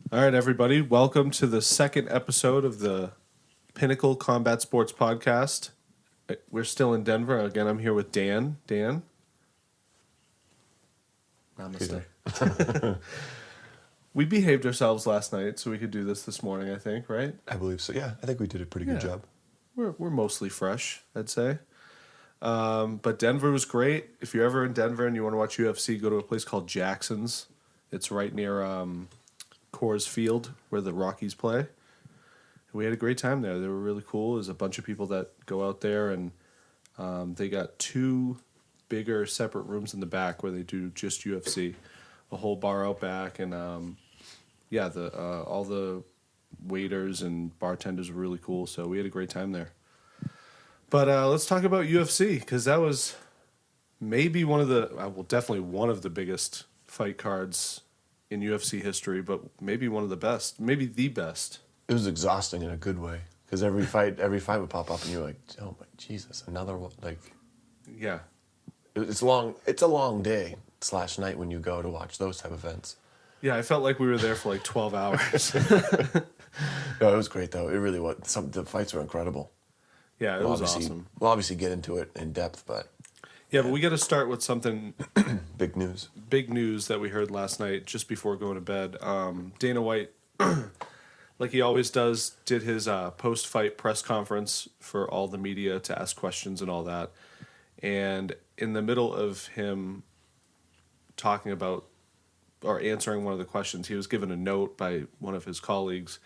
All right, everybody. Welcome to the second episode of the Pinnacle Combat Sports Podcast. We're still in Denver. Again, I'm here with Dan. Dan? Namaste. We behaved ourselves last night, so we could do this morning, I think, right? I believe so. Yeah, I think we did a pretty good job. We're mostly fresh, I'd say. But Denver was great. If you're ever in Denver and you want to watch UFC, go to a place called Jackson's. It's right near Coors Field where the Rockies play. We had a great time there. They were really cool. There's a bunch of people that go out there, and they got two bigger separate rooms in the back where they do just UFC. A whole bar out back, and all the waiters and bartenders were really cool. So we had a great time there. But let's talk about UFC, because that was maybe definitely one of the biggest fight cards in UFC history, but maybe one of the best, maybe the best. It was exhausting in a good way, because every fight would pop up, and you're like, oh my Jesus, another one. Like, yeah, it's long. It's a long day / night when you go to watch those type of events. Yeah, I felt like we were there for like 12 hours. No, it was great though. It really was. The fights were incredible. Yeah, it was awesome. We'll obviously get into it in depth, but but we got to start with something big news. Big news that we heard last night just before going to bed. Dana White, like he always does, did his post-fight press conference for all the media to ask questions and all that. And in the middle of him talking about or answering one of the questions, he was given a note by one of his colleagues.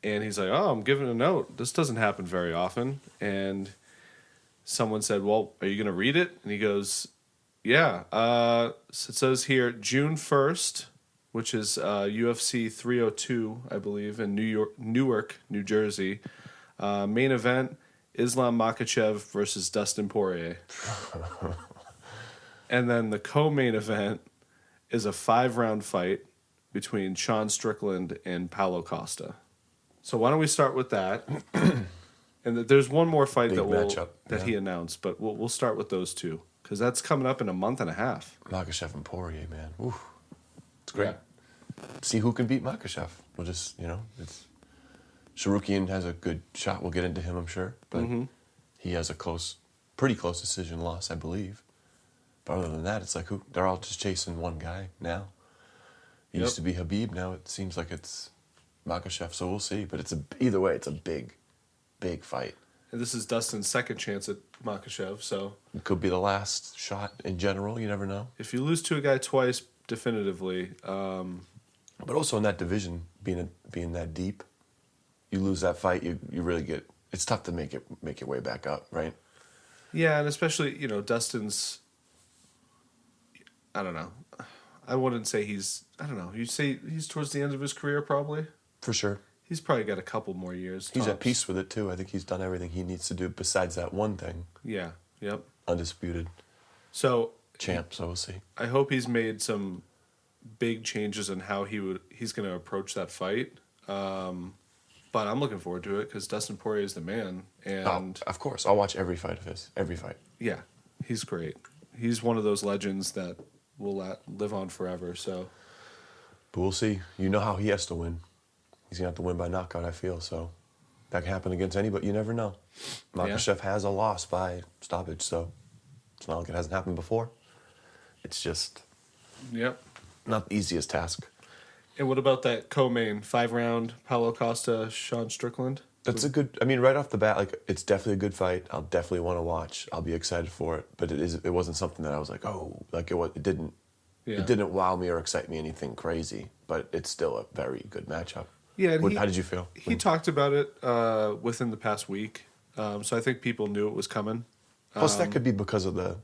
And he's like, oh, I'm given a note. This doesn't happen very often. And someone said, well, are you going to read it? And he goes, yeah. So it says here, June 1st, which is UFC 302, I believe, in Newark, New Jersey. Main event, Islam Makhachev versus Dustin Poirier. And then the co-main event is a 5-round fight between Sean Strickland and Paulo Costa. So why don't we start with that? And there's one more fight that he announced, but we'll start with those two, because that's coming up in a month and a half. Makhachev and Poirier, man. Ooh, it's great. Yeah. See who can beat Makhachev. We'll just, it's Sharukian has a good shot. We'll get into him, I'm sure, but he has a pretty close decision loss, I believe. But other than that, it's like they're all just chasing one guy now. It used to be Habib. Now it seems like it's Makhachev. So we'll see. But either way, it's a big, big fight. And this is Dustin's second chance at Makhachev, so it could be the last shot in general. You never know. If you lose to a guy twice, definitively. But also in that division, being that deep, you lose that fight, you really get. It's tough to make your way back up, right? Yeah, and especially Dustin's. I don't know. I wouldn't say he's. I don't know. You'd say he's towards the end of his career, probably. For sure. He's probably got a couple more years. He's at peace with it, too. I think he's done everything he needs to do besides that one thing. Yeah, yep. Undisputed. So champ, so we'll see. I hope he's made some big changes in how he's going to approach that fight. But I'm looking forward to it, because Dustin Poirier is the man. And of course. I'll watch every fight of his. Every fight. Yeah, he's great. He's one of those legends that will live on forever, so. But we'll see. You know how he has to win. He's going to have to win by knockout, I feel. So that can happen against anybody. You never know. Makhachev has a loss by stoppage, so it's not like it hasn't happened before. It's just not the easiest task. And what about that co-main 5-round Paulo Costa, Sean Strickland? That's a good. I mean, right off the bat, like, it's definitely a good fight. I'll definitely want to watch. I'll be excited for it. But it wasn't something that I was like, oh, like it didn't. Yeah. It didn't wow me or excite me anything crazy. But it's still a very good matchup. Yeah. And how did you feel? He talked about it within the past week, so I think people knew it was coming. Plus, that could be because of the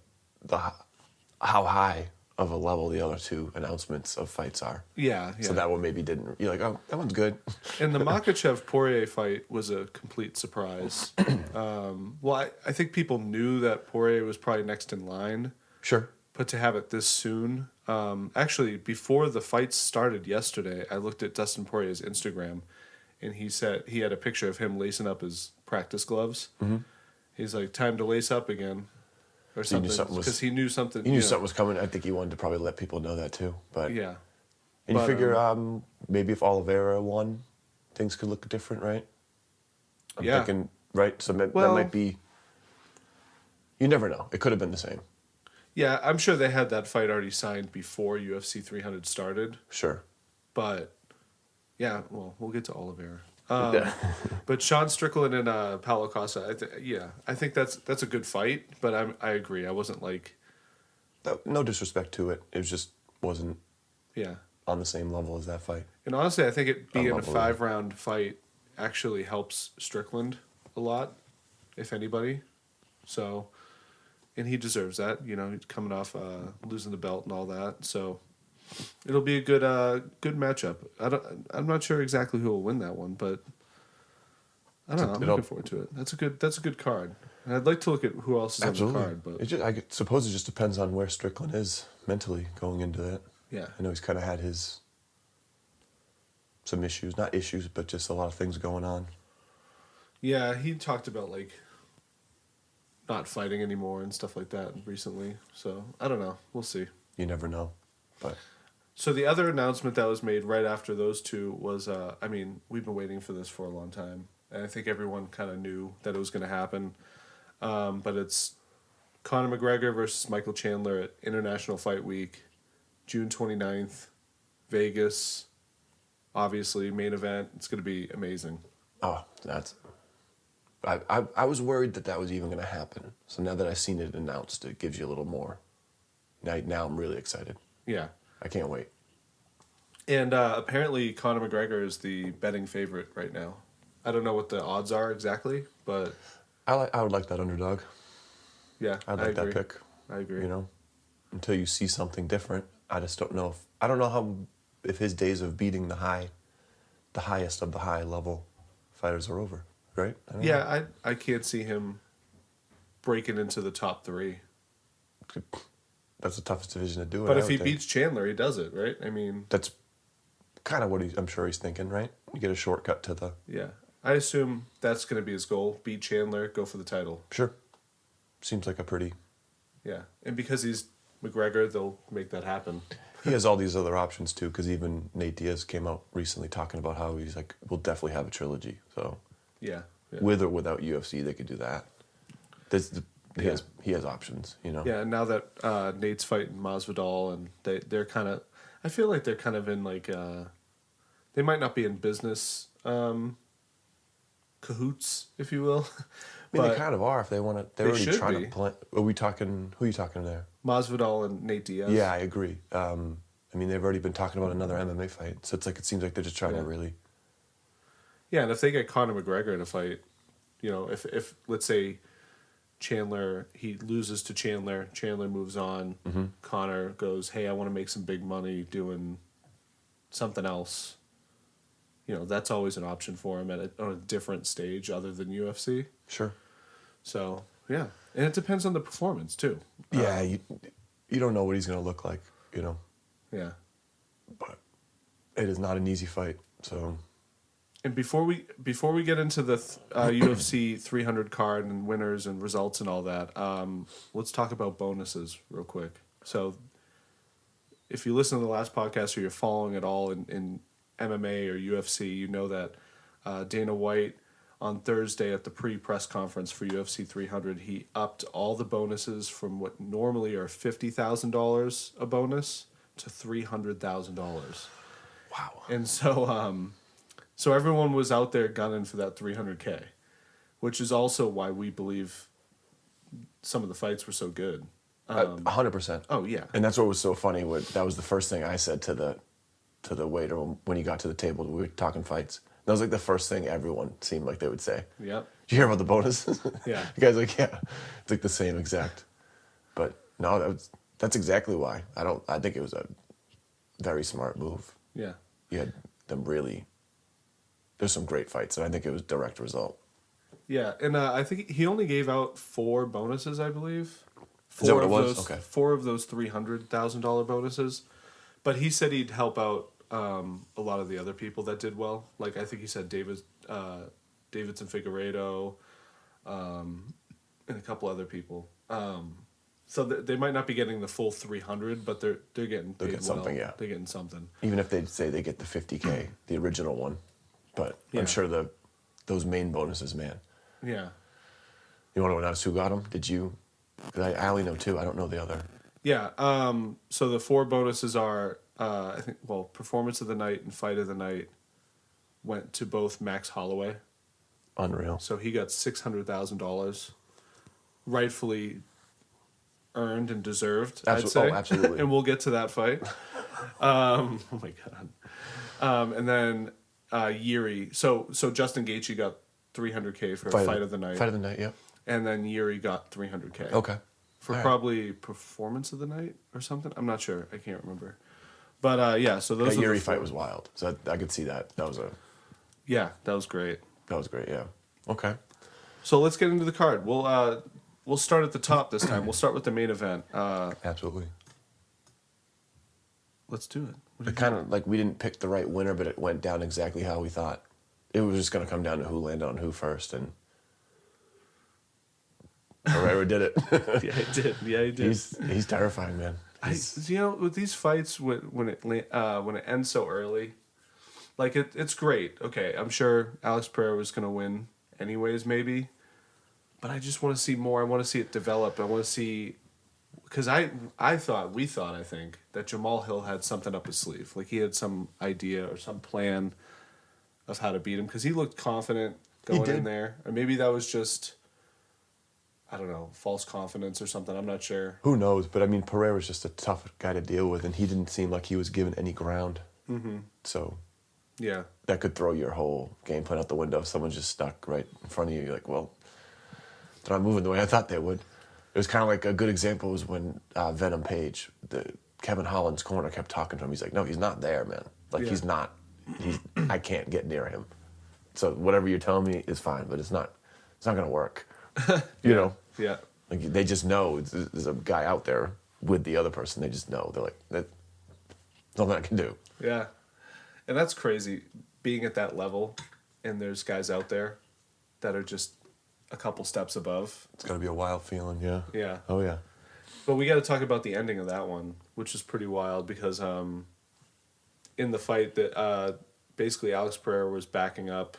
how high of a level the other two announcements of fights are. Yeah. So that one maybe didn't. You're like, oh, that one's good. And the Makhachev-Poirier fight was a complete surprise. Well, I think people knew that Poirier was probably next in line. Sure. But to have it this soon. Actually, before the fights started yesterday, I looked at Dustin Poirier's Instagram, and he said he had a picture of him lacing up his practice gloves. Mm-hmm. He's like, time to lace up again. Or something, because he knew something. He knew something was coming. I think he wanted to probably let people know that too. But yeah, and you figure maybe if Oliveira won, things could look different, right? I'm thinking, right? So that might be... You never know. It could have been the same. Yeah, I'm sure they had that fight already signed before UFC 300 started. Sure. But, yeah, well, we'll get to Oliveira. Yeah. But Sean Strickland and Paulo Costa, I think that's a good fight. But I agree. I wasn't like... No disrespect to it. It just wasn't on the same level as that fight. And honestly, I think it being a Unbelievable. 5-round fight actually helps Strickland a lot, if anybody. So, and he deserves that. He's coming off losing the belt and all that. So, it'll be a good matchup. I'm not sure exactly who will win that one, but I don't know. I'm looking forward to it. That's a good card. And I'd like to look at who else is Absolutely. on the card. But I suppose it just depends on where Strickland is mentally going into that. yeah, I know he's kind of had some issues, not issues, but just a lot of things going on. yeah, he talked about like not fighting anymore and stuff like that recently. So I don't know. We'll see. You never know, but So the other announcement that was made right after those two was, we've been waiting for this for a long time, and I think everyone kind of knew that it was going to happen. But it's Conor McGregor versus Michael Chandler at International Fight Week, June 29th, Vegas. Obviously, main event. It's going to be amazing. oh, that's. I was worried that was even going to happen. So now that I've seen it announced, it gives you a little more. Now I'm really excited. Yeah. I can't wait. And apparently Conor McGregor is the betting favorite right now. I don't know what the odds are exactly, but I would like that underdog. yeah, I'd like that pick. I agree. Until you see something different, I just don't know I don't know if his days of beating the highest of the high level fighters are over, right? I don't know. I can't see him breaking into the top 3. That's the toughest division to do it. But if he beats Chandler, he does it, right? That's kind of what I'm sure he's thinking, right? You get a shortcut to the... Yeah. I assume that's going to be his goal. Beat Chandler, go for the title. Sure. Seems like a pretty... Yeah. And because he's McGregor, they'll make that happen. He has all these other options, too, because even Nate Diaz came out recently talking about how he's like, we'll definitely have a trilogy. So, Yeah. with or without UFC, they could do that. He has options, Yeah, and now that Nate's fighting Masvidal, and they're kind of... I feel like they're kind of in, like... they might not be in business cahoots, if you will. I mean, they kind of are if they want to. They're already trying be. to plan. Are we talking? Who are you talking there? Masvidal and Nate Diaz. Yeah, I agree. They've already been talking about another MMA fight, so it seems like they're just trying to really... Yeah, and if they get Conor McGregor in a fight, if let's say Chandler, he loses to Chandler moves on, Conor goes, hey, I want to make some big money doing something else. That's always an option for him on a different stage other than UFC. Sure. So, yeah. And it depends on the performance, too. Yeah, you don't know what he's going to look like, Yeah. But it is not an easy fight, so... And before we get into the UFC 300 card and winners and results and all that, let's talk about bonuses real quick. So, if you listen to the last podcast or you're following at all in MMA or UFC, you know that Dana White on Thursday at the pre-press conference for UFC 300, he upped all the bonuses from what normally are $50,000 a bonus to $300,000. Wow. And so everyone was out there gunning for that $300K, which is also why we believe some of the fights were so good. 100%. Oh yeah. And that's what was so funny. That was the first thing I said to the waiter when he got to the table. We were talking fights. That was like the first thing everyone seemed like they would say. Yep. Did you hear about the bonuses? Yeah. The guy's like, yeah. It's like the same exact. But no, that's exactly why. I think it was a very smart move. Yeah. You had them really... There's some great fights, and I think it was direct result. Yeah, and I think he only gave out 4 bonuses, I believe. Is that what it was? Okay. 4 of those $300,000 bonuses. But he said he'd help out a lot of the other people that did well. Like, I think he said Davidson Figueiredo, and a couple other people. So they might not be getting the full 300, but they're getting paid something, yeah. They're getting something. Even if they say they get the 50K, the original one, but Yeah. I'm sure those main bonuses, man. Yeah. You want to announce who got them? Did you? 'Cause I only know 2. I don't know the other. Yeah. So the 4 bonuses are, I think, performance of the night and fight of the night went to both Max Holloway. Unreal. So he got $600,000, rightfully earned and deserved. I'd say. Oh, absolutely. And we'll get to that fight. Oh my god. And then Yuri. So Justin Gaethje got $300K for fight of the night. Fight of the night. Yep. And then Yuri got $300K. Okay. For All right. probably performance of the night or something. I'm not sure. I can't remember. But yeah, so those That are Yuri the 4. fight was wild. So I could see that. That was great. great. Yeah. Okay. So let's get into the card. We'll start at the top this time. We'll start with the main event. Absolutely. Let's do it. What do It you kind of like we didn't pick the right winner, but it went down exactly how we thought. It was just going to come down to who landed on who first, and Herrera did it. Yeah, he did. Yeah, he did. He's terrifying, man. With these fights, when it ends so early, like it's great. Okay, I'm sure Alex Pereira was gonna win anyways, maybe, but I just want to see more. I want to see it develop. I want to see, because I think that Jamal Hill had something up his sleeve. Like he had some idea or some plan of how to beat him, because he looked confident going in there, or maybe that was just, I don't know, false confidence or something. I'm not sure. Who knows? But I mean, Pereira's just a tough guy to deal with, and he didn't seem like he was given any ground. Mm-hmm. So, yeah, that could throw your whole game plan out the window if someone's just stuck right in front of you. You're like, well, they're not moving the way I thought they would. It was kind of like a good example was when Venom Page, Kevin Holland's corner, kept talking to him. He's like, no, he's not there, man. Like, he's not. I can't get near him. So whatever you're telling me is fine, but it's not going to work. You know? Yeah. Like, they just know there's a guy out there with the other person. They just know. They're like, there's nothing I can do. Yeah. And that's crazy, being at that level, and there's guys out there that are just a couple steps above. It's got to be a wild feeling, yeah. Yeah. Oh, yeah. But we got to talk about the ending of that one, which is pretty wild, because in the fight that basically Alex Pereira was backing up,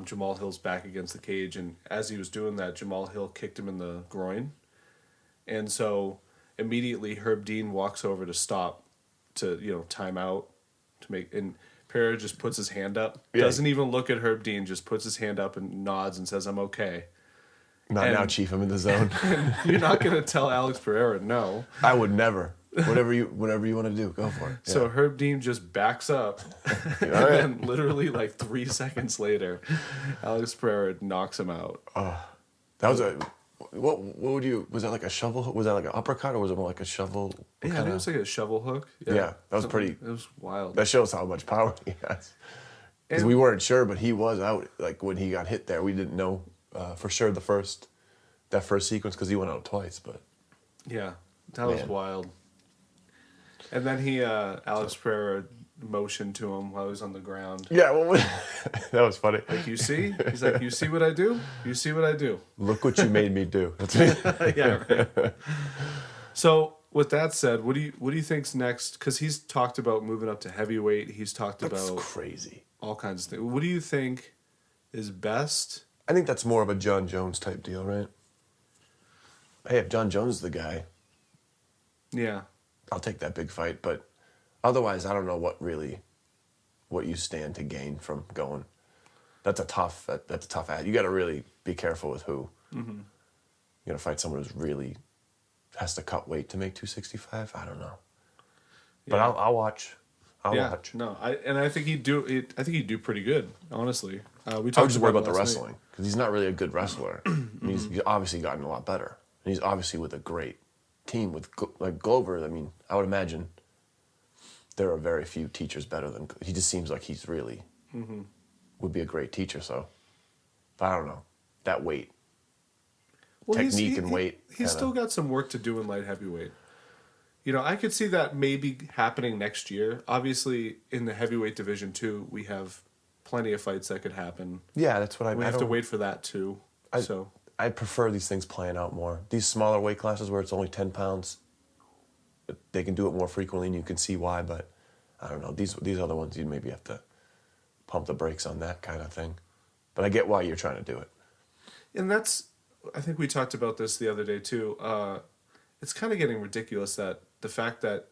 Jamal Hill's back against the cage, and as he was doing that, Jamal Hill kicked him in the groin. And so immediately Herb Dean walks over to stop, to, time out, and Pereira just puts his hand up, doesn't even look at Herb Dean, just puts his hand up and nods and says, "I'm okay." Not now, Chief. I'm in the zone. You're not going to tell Alex Pereira no. I would never. Whatever you want to do, go for it. So Herb Dean just backs up, and then literally like 3 seconds later, Alex Pereira knocks him out. That was what would you, was that like a shovel hook? Was that like an uppercut, or was it more like a shovel? Yeah, I think it was like a shovel hook. Yeah, that was pretty. It was wild. That shows how much power he has. Because we weren't sure, but he was out. Like when he got hit there, we didn't know for sure that first sequence, because he went out twice. But yeah, that was wild. And then he, Alex Pereira, motioned to him while he was on the ground. Yeah, that was funny. Like, you see? He's like, you see what I do? You see what I do? Look what you made me do. That's me. Yeah, right. So, with that said, what do you think's next? Because he's talked about moving up to heavyweight. He's talked That's about crazy. all kinds of things. What do you think is best? I think that's more of a John Jones type deal, right? Hey, if John Jones is the guy, Yeah. I'll take that big fight. But otherwise, I don't know what you stand to gain from going. That's a tough ad. You got to really be careful with who. Mm-hmm. You're gonna fight someone who's really has to cut weight to make 265. I don't know. But Yeah. I'll watch. I'll watch. No, I think he'd do it. I think he'd do pretty good, honestly. I would just worry about the wrestling, because he's not really a good wrestler. He's obviously gotten a lot better, and he's obviously with a great team with like Glover. I mean, I would imagine there are very few teachers better than. He just seems like he's really would be a great teacher. So, but I don't know that weight, technique, and weight. He's still got some work to do in light heavyweight. I could see that maybe happening next year. Obviously, in the heavyweight division too, we have plenty of fights that could happen. Yeah, that's what I. We have to wait for that too. I prefer these things playing out more. These smaller weight classes where it's only 10 pounds, they can do it more frequently, and you can see why. But I don't know. These other ones, you maybe have to pump the brakes on that kind of thing. But I get why you're trying to do it. And that's, I think we talked about this the other day too. It's kind of getting ridiculous that the fact that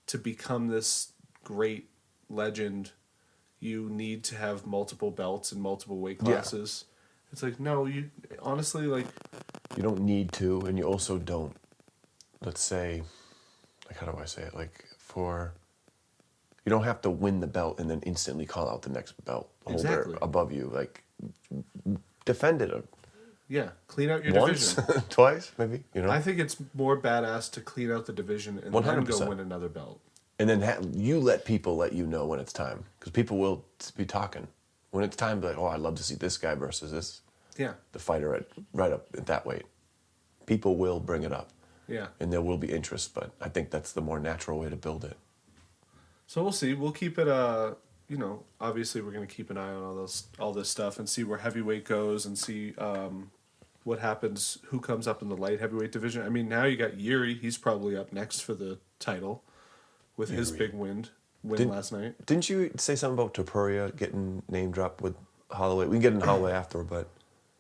to become this great legend, you need to have multiple belts and multiple weight classes. Yeah. It's like, no, you honestly, like... You don't need to, and you also don't, let's say, like, how do I say it? Like, you don't have to win the belt and then instantly call out the next belt holder above you. Like, defend it. Yeah, clean out your once, division. Twice, maybe, I think it's more badass to clean out the division and 100%. Then go win another belt. And then you let people let you know when it's time. Because people will be talking. When it's time, be like, oh, I'd love to see this guy versus this. Yeah. The fighter right up at that weight. People will bring it up. Yeah. And there will be interest, but I think that's the more natural way to build it. So we'll see. We'll keep it, obviously we're going to keep an eye on all this stuff and see where heavyweight goes and see what happens, who comes up in the light heavyweight division. I mean, now you got Yuri. He's probably up next for the title with his big win last night. Didn't you say something about Poirier getting name dropped with Holloway? We can get into Holloway after, but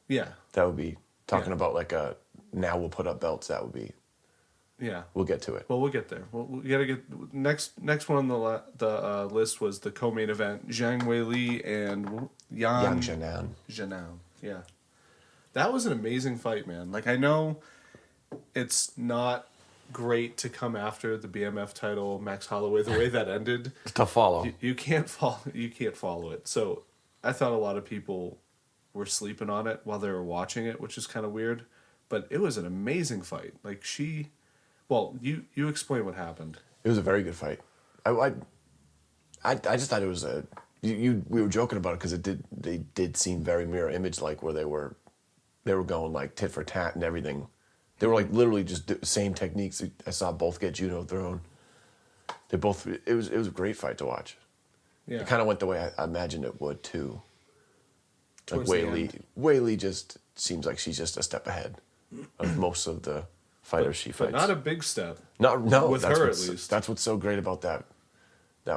yeah, that would be talking about like now we'll put up belts. That would be. Yeah, we'll get to it. Well, we'll get there. We gotta get next one on the list was the co-main event: Zhang Weili and Yan Zhenan. Yeah, that was an amazing fight, man. Like, I know it's not great to come after the BMF title, Max Holloway, the way that ended. It's tough follow. You can't follow it. So I thought a lot of people were sleeping on it while they were watching it, which is kind of weird. But it was an amazing fight. Like, well, you explain what happened. It was a very good fight. I just thought it was we were joking about it because they did seem very mirror image like, where they were going like tit for tat and everything. They were like literally just the same techniques. I saw both get judo thrown. It was a great fight to watch. Yeah. It kind of went the way I imagined it would too. Like Weili just seems like she's just a step ahead of most of the fighters she fights. But not a big step. No, with her at least. That's what's so great about that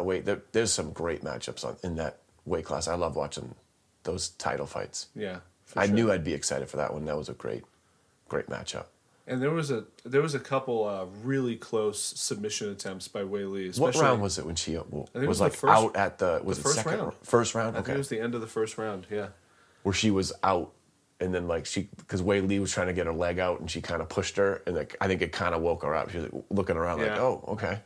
weight. There's some great matchups in that weight class. I love watching those title fights. Yeah, I knew I'd be excited for that one. That was a great matchup. And there was a couple really close submission attempts by Weili. What round was it when she was like out at the second round? First round? Okay. I think it was the end of the first round. Yeah. Where she was out. And then, like, because Weili was trying to get her leg out, and she kind of pushed her, and like, I think it kind of woke her up. She was like, looking around, like, oh, okay.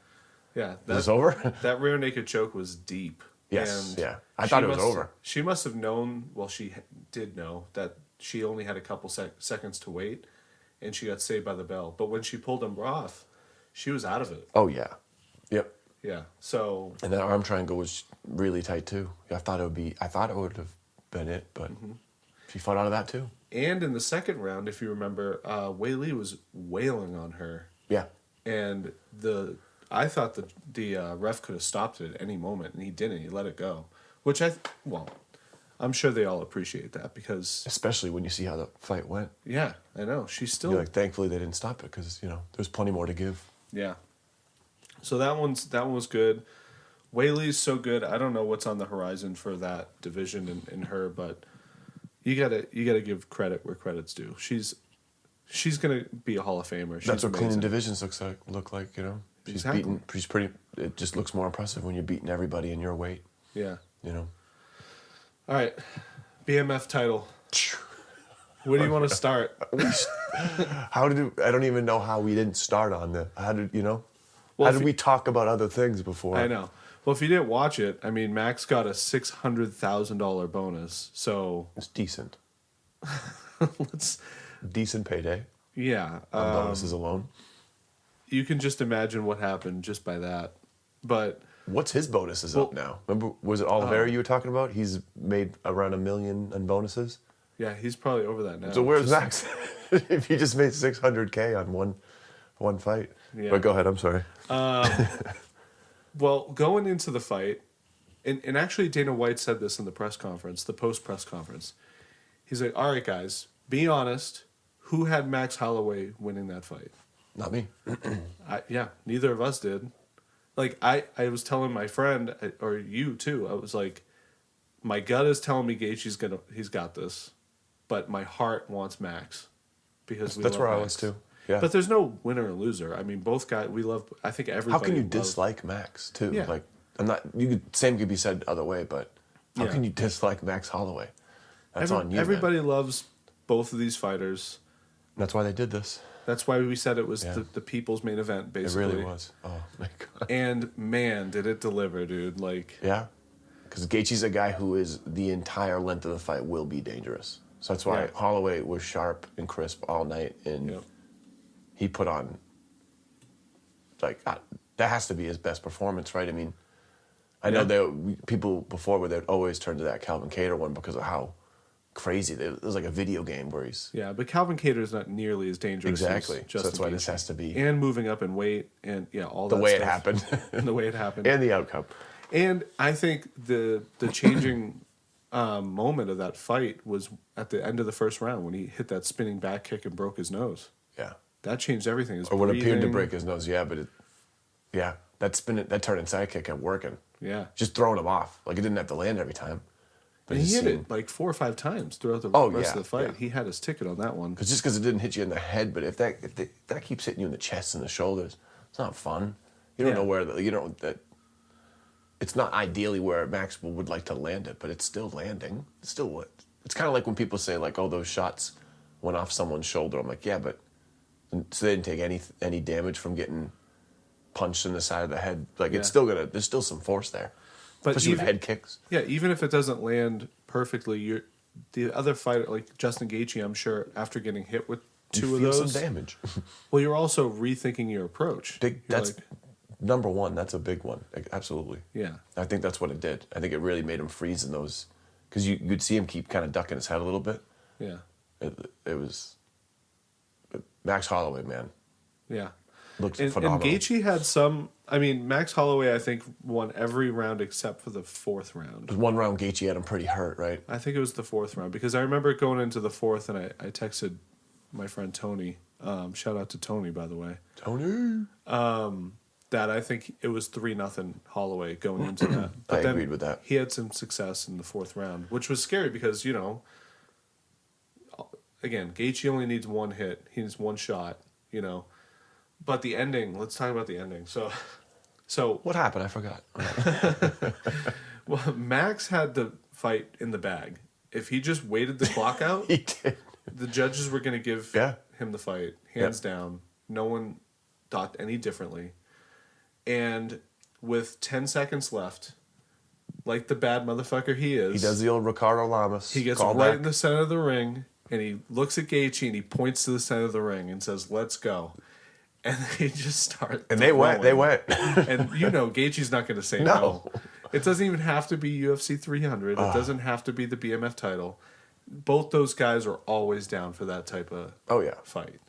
Yeah. Is this over? That rear naked choke was deep. Yes, yeah. I thought it was over. She must have known, well, she did know, that she only had a couple seconds to wait, and she got saved by the bell. But when she pulled him off, she was out of it. Oh, yeah. Yep. Yeah, so... And that arm triangle was really tight, too. I thought it would have been it, but... Mm-hmm. She fought out of that too. And in the second round, if you remember, Weili was wailing on her. Yeah. And I thought the ref could have stopped it at any moment, and he didn't. He let it go. Which I'm sure they all appreciate that because... Especially when you see how the fight went. Yeah, I know. She's still... You're like, thankfully they didn't stop it because, there's plenty more to give. Yeah. So that one was good. Weili's so good. I don't know what's on the horizon for that division in her, but... You gotta give credit where credit's due. She's gonna be a Hall of Famer. That's what cleaning divisions look like. She's exactly. beaten. She's pretty. It just looks more impressive when you're beating everybody in your weight. Yeah. All right, BMF title. Where do you want to start? I don't even know how we didn't start on the. How did we talk about other things before? I know. Well, if you didn't watch it, I mean, Max got a $600,000 bonus, so... It's decent. Let's... Decent payday. Yeah. On bonuses alone. You can just imagine what happened just by that. But... What's his bonuses up now? Remember, was it Oliveira you were talking about? He's made around $1 million in bonuses? Yeah, he's probably over that now. So where's Max? If he just made $600K on one fight. Yeah. But go ahead, I'm sorry. Well, going into the fight, and actually Dana White said this in the press conference, the post-press conference. He's like, all right, guys, be honest, who had Max Holloway winning that fight? Not me. Neither of us did. Like, I was telling my friend, or you too, I was like, my gut is telling me Gaethje's he's got this, but my heart wants Max because That's where I was too. Yeah. But there's no winner or loser. I mean, both guys, we love, I think everybody. How can you dislike Max too? Yeah. Like, same could be said other way, but how can you dislike Max Holloway? That's on you, everybody man. loves both of these fighters. That's why they did this. That's why we said it was the people's main event, basically. It really was. Oh, my God. And, man, did it deliver, dude. Like, yeah. Because Gaethje's a guy who is the entire length of the fight will be dangerous. So that's why Holloway was sharp and crisp all night. And he put on, like, that has to be his best performance, right? I mean, I know people before where they'd always turn to that Calvin Kattar one because of how crazy. It was like a video game where he's... Yeah, but Calvin Kattar is not nearly as dangerous exactly. as Justin So that's why Gaethje. this has to be... And moving up in weight and, all the that way stuff. it happened. And the way it happened. And the outcome. And I think the changing moment of that fight was at the end of the first round when he hit that spinning back kick and broke his nose. Yeah. That changed everything. His or what appeared to breathing. break his nose, that turn inside kick kept working. Yeah. Just throwing him off. Like, it didn't have to land every time. But And he hit it like 4 or 5 times throughout the rest of the fight. Yeah. He had his ticket on that one. Because it didn't hit you in the head, but if that keeps hitting you in the chest and the shoulders, it's not fun. You don't know where that. It's not ideally where Max would like to land it, but it's still landing. It's still what. It's kind of like when people say like, "Oh, those shots went off someone's shoulder." I'm like, yeah, but so they didn't take any damage from getting punched in the side of the head. Like it's still there's still some force there. But especially with head kicks. Yeah, even if it doesn't land perfectly, the other fighter, like Justin Gaethje, I'm sure, after getting hit with two of those, some damage. Well, you're also rethinking your approach. That's number one. That's a big one. Absolutely. Yeah. I think that's what it did. I think it really made him freeze in those, because you'd see him keep kind of ducking his head a little bit. Yeah. It was Max Holloway, man. Yeah. Looked phenomenal. And Gaethje had some. I mean, Max Holloway, I think, won every round except for the 4th round. There's one round Gaethje had him pretty hurt, right? I think it was the 4th round because I remember going into the 4th and I texted my friend Tony. Shout out to Tony, by the way. Tony. That I think it was 3-0 Holloway going into that. But I agreed with that. He had some success in the 4th round, which was scary because again, Gaethje only needs one hit. He needs one shot. But the ending. Let's talk about the ending. So what happened? I forgot. Well, Max had the fight in the bag. If he just waited the clock out, he did. The judges were going to give him the fight, hands down. No one thought any differently. And with 10 seconds left, like the bad motherfucker he is, he does the old Ricardo Lamas. He gets right in the center of the ring, and he looks at Gaethje and he points to the center of the ring and says, "Let's go." And they just start. And they went. They went. And Gaethje's not going to say no. It doesn't even have to be UFC 300. It doesn't have to be the BMF title. Both those guys are always down for that type of fight.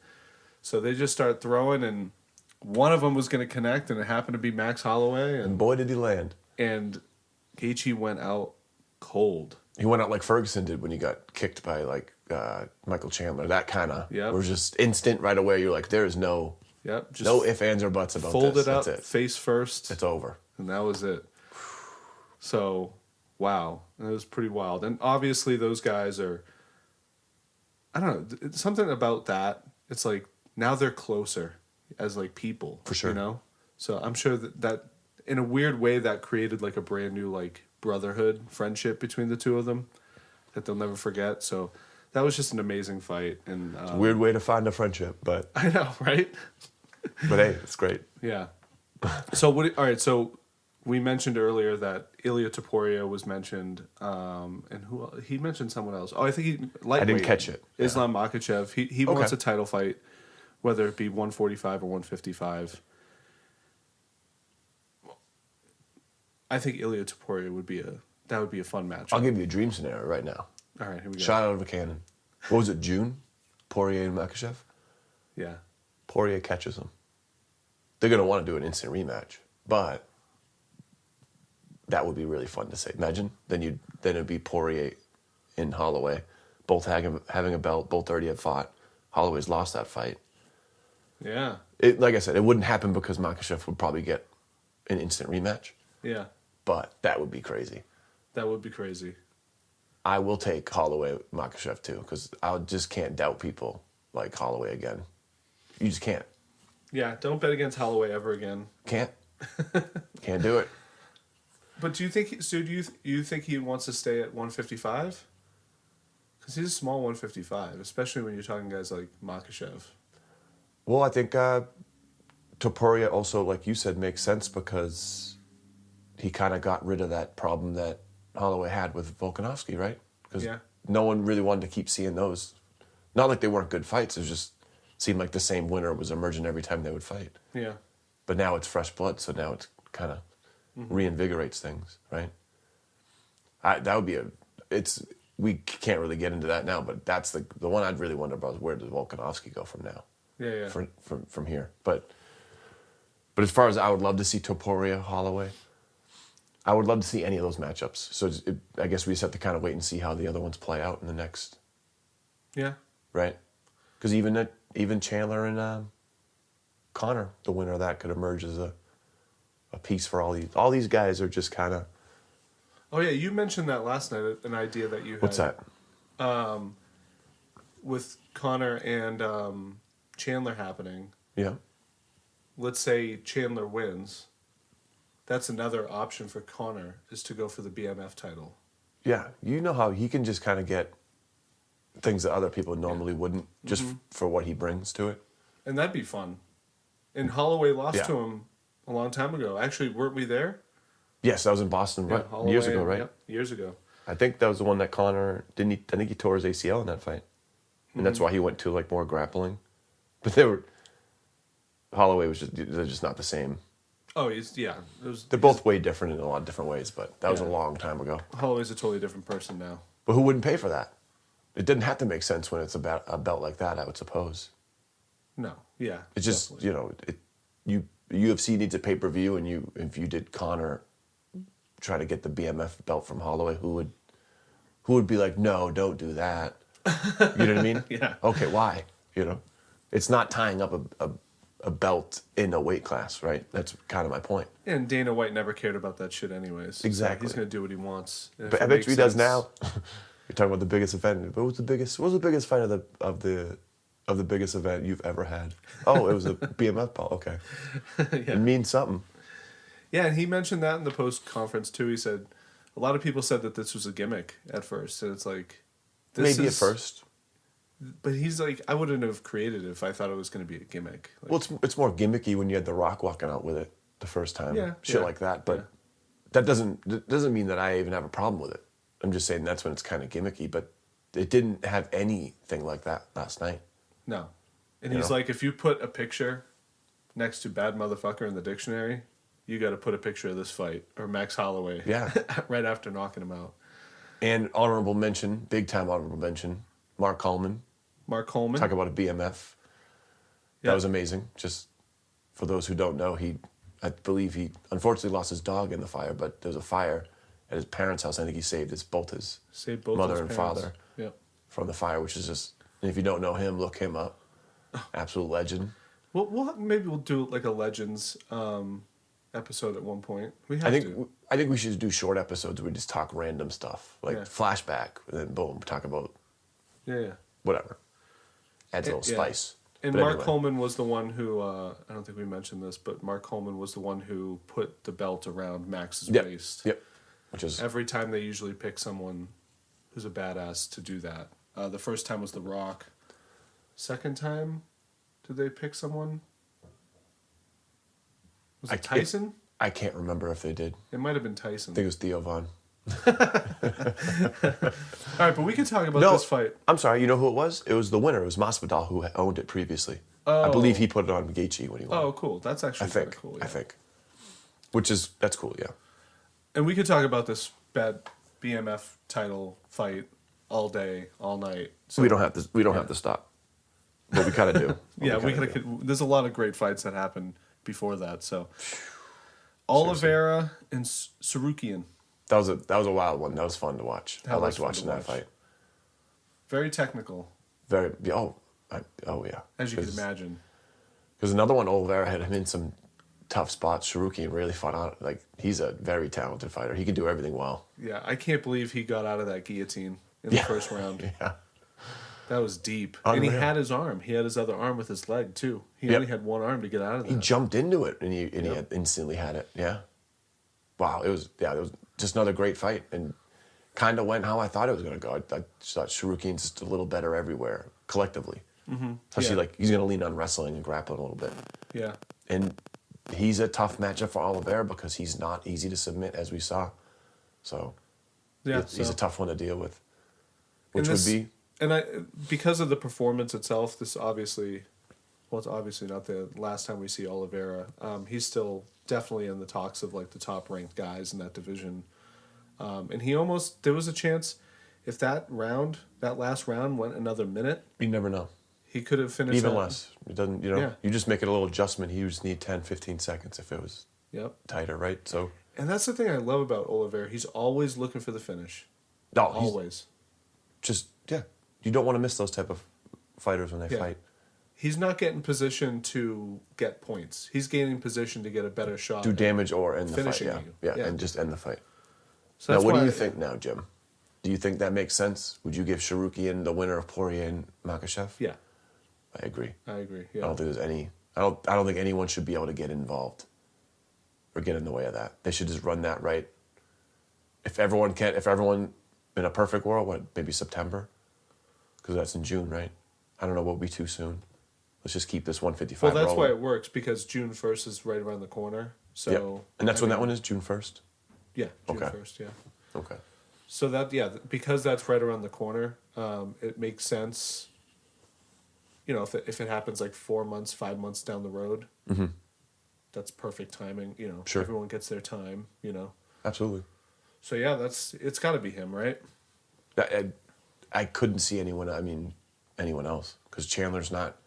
So they just start throwing, and one of them was going to connect, and it happened to be Max Holloway. And boy, did he land. And Gaethje went out cold. He went out like Ferguson did when he got kicked by Michael Chandler. That kind of was just instant right away. You're like, there is no... Yep. Just no ifs, ands, or buts about fold this. Fold it up, That's it. face first. It's over. And that was it. So, wow. It was pretty wild. And obviously those guys are... I don't know. It's something about that. It's like, now they're closer as like people. For sure. So I'm sure that in a weird way that created like a brand new like brotherhood, friendship between the two of them that they'll never forget. So that was just an amazing fight. And it's a weird way to find a friendship, but... I know, right? But hey, it's great. Yeah. So all right. So we mentioned earlier that Ilia Topuria was mentioned, and he mentioned someone else. Oh, I think I didn't catch it. Islam Makhachev. He wants a title fight, whether it be 145 or 155. I think Ilia Topuria would be a fun match. I'll give you a dream scenario right now. All right, here we go. Shot out of a cannon. What was it? June? Poirier and Makhachev. Yeah. Poirier catches him. They're going to want to do an instant rematch, but that would be really fun to say. Imagine then it'd be Poirier in Holloway. both having a belt, both already had fought. Holloway's lost that fight. Yeah. Like I said, it wouldn't happen because Makhachev would probably get an instant rematch. Yeah. But that would be crazy. That would be crazy. I will take Holloway Makhachev too, because I just can't doubt people like Holloway again. You just can't. Yeah, don't bet against Holloway ever again. Can't. Can't do it. But do you think you think he wants to stay at 155? Because he's a small 155, especially when you're talking guys like Makhachev. Well, I think Topuria also, like you said, makes sense because he kind of got rid of that problem that Holloway had with Volkanovski, right? Because no one really wanted to keep seeing those. Not like they weren't good fights. It just seemed like the same winner was emerging every time they would fight. Yeah. But now it's fresh blood, so now it's kind of reinvigorates things, right? That would be we can't really get into that now, but that's the one I'd really wonder about is where does Volkanovski go from now? Yeah. From here. But as far as I would love to see Topuria, Holloway, I would love to see any of those matchups. So I guess we just have to kind of wait and see how the other ones play out in the next. Yeah. Right? Because even Chandler and Connor, the winner of that, could emerge as a piece for all these. All these guys are just kind of. Oh yeah, you mentioned that last night. An idea that you had. What's that? With Connor and Chandler happening. Yeah. Let's say Chandler wins. That's another option for Connor is to go for the BMF title. Yeah, you know how he can just kind of get things that other people normally wouldn't, just for what he brings to it. And that'd be fun. And Holloway lost to him a long time ago. Actually, weren't we there? Yes, that was in Boston, right? Holloway, years ago, right? Yep, years ago. I think that was the one that Connor didn't. I think he tore his ACL in that fight, and that's why he went to like more grappling. But Holloway was they're just not the same. Oh, They're both way different in a lot of different ways, but that was a long time ago. Holloway's a totally different person now. But who wouldn't pay for that? It didn't have to make sense when it's about a belt like that, I would suppose. No, yeah. It's just UFC needs a pay-per-view, and if you did Connor try to get the BMF belt from Holloway, who would be like, no, don't do that. You know what I mean? Yeah. Okay, why? It's not tying up a belt in a weight class, right? That's kind of my point. And Dana White never cared about that shit anyways. Exactly. So he's going to do what he wants. But I bet you he does now. You're talking about the biggest event. But what was the biggest fight of the biggest event you've ever had? Oh, it was a BMF belt. Okay. It means something. Yeah, and he mentioned that in the post-conference too. He said a lot of people said that this was a gimmick at first. And it's like... Maybe at first. But he's like, I wouldn't have created it if I thought it was going to be a gimmick. Like, well, it's more gimmicky when you had The Rock walking out with it the first time. Yeah, Shit like that. But that doesn't mean that I even have a problem with it. I'm just saying that's when it's kind of gimmicky. But it didn't have anything like that last night. No. And he's like, if you put a picture next to bad motherfucker in the dictionary, you got to put a picture of this fight or Max Holloway. Yeah. Right after knocking him out. And honorable mention, big time honorable mention, Mark Coleman. Mark Coleman. Talk about a BMF. That was amazing. Just for those who don't know, I believe he unfortunately lost his dog in the fire, but there was a fire at his parents' house. I think he saved both his mother and father from the fire, which is just, and if you don't know him, look him up. Absolute legend. Well, maybe we'll do like a Legends episode at one point. I think we should do short episodes where we just talk random stuff, like flashback, and then boom, talk about whatever. Adds a little spice. And Mark Coleman was the one who, I don't think we mentioned this, but Mark Coleman was the one who put the belt around Max's waist. Yep. Which is every time they usually pick someone who's a badass to do that. The first time was The Rock. Second time, did they pick someone? Was it Tyson? I can't remember if they did. It might have been Tyson. I think it was Theo Von. All right, but we can talk about this fight. I'm sorry, you know who it was? It was the winner. It was Masvidal who owned it previously. Oh. I believe he put it on Gaethje when he won. Oh, cool. That's actually kind of cool. Yeah. I think. That's cool, yeah. And we could talk about this bad BMF title fight all day, all night. So we don't have to stop. But we kind of do. There's a lot of great fights that happened before that. So Oliveira and Sarukian. That was a wild one. That was fun to watch. I liked watching that fight. Very technical, Very, oh yeah. as you can imagine. Because another one, Oliveira had him in some tough spots. Sarukian really fought out. Like, he's a very talented fighter. He can do everything well. Yeah, I can't believe he got out of that guillotine in the first round. Yeah. That was deep. Unreal. And he had his arm. He had his other arm with his leg, too. He only had one arm to get out of that. He jumped into it, and he had instantly had it. Yeah. Wow, it was just another great fight, and kind of went how I thought it was going to go. I just thought Sarukian's just a little better everywhere, collectively. Mm-hmm. Especially, like, he's going to lean on wrestling and grappling a little bit. Yeah. And he's a tough matchup for Oliveira because he's not easy to submit, as we saw. So, he's a tough one to deal with, which would be... And because of the performance itself, this obviously... Well, it's obviously not the last time we see Oliveira. He's still definitely in the talks of, like, the top-ranked guys in that division. And he almost... There was a chance, if that last round went another minute... You never know. He could have finished Even that. less. It doesn't, you just make it a little adjustment. You just need 10, 15 seconds if it was tighter, right? So... And that's the thing I love about Oliveira. He's always looking for the finish. No, always. You don't want to miss those type of fighters when they fight. He's not getting position to get points. He's gaining position to get a better shot. Do damage or end the fight. Finishing Yeah, and just end the fight. So now, what do you think now, Jim? Do you think that makes sense? Would you give Sarukian the winner of Poirier and Makhachev? Yeah. I agree. Yeah. I don't think there's any... I don't think anyone should be able to get involved or get in the way of that. They should just run that right. If everyone in a perfect world, maybe September? Because that's in June, right? I don't know, will be too soon. Let's just keep this 155 Well, that's rolling. why it works, because June 1st is right around the corner. So, yeah. And that's when that one is, June 1st? Yeah, June 1st, yeah. Okay. So because that's right around the corner, it makes sense. If it happens like 4 months, 5 months down the road, that's perfect timing. Sure. Everyone gets their time. Absolutely. So yeah, it's got to be him, right? I couldn't see anyone else, because Chandler's not.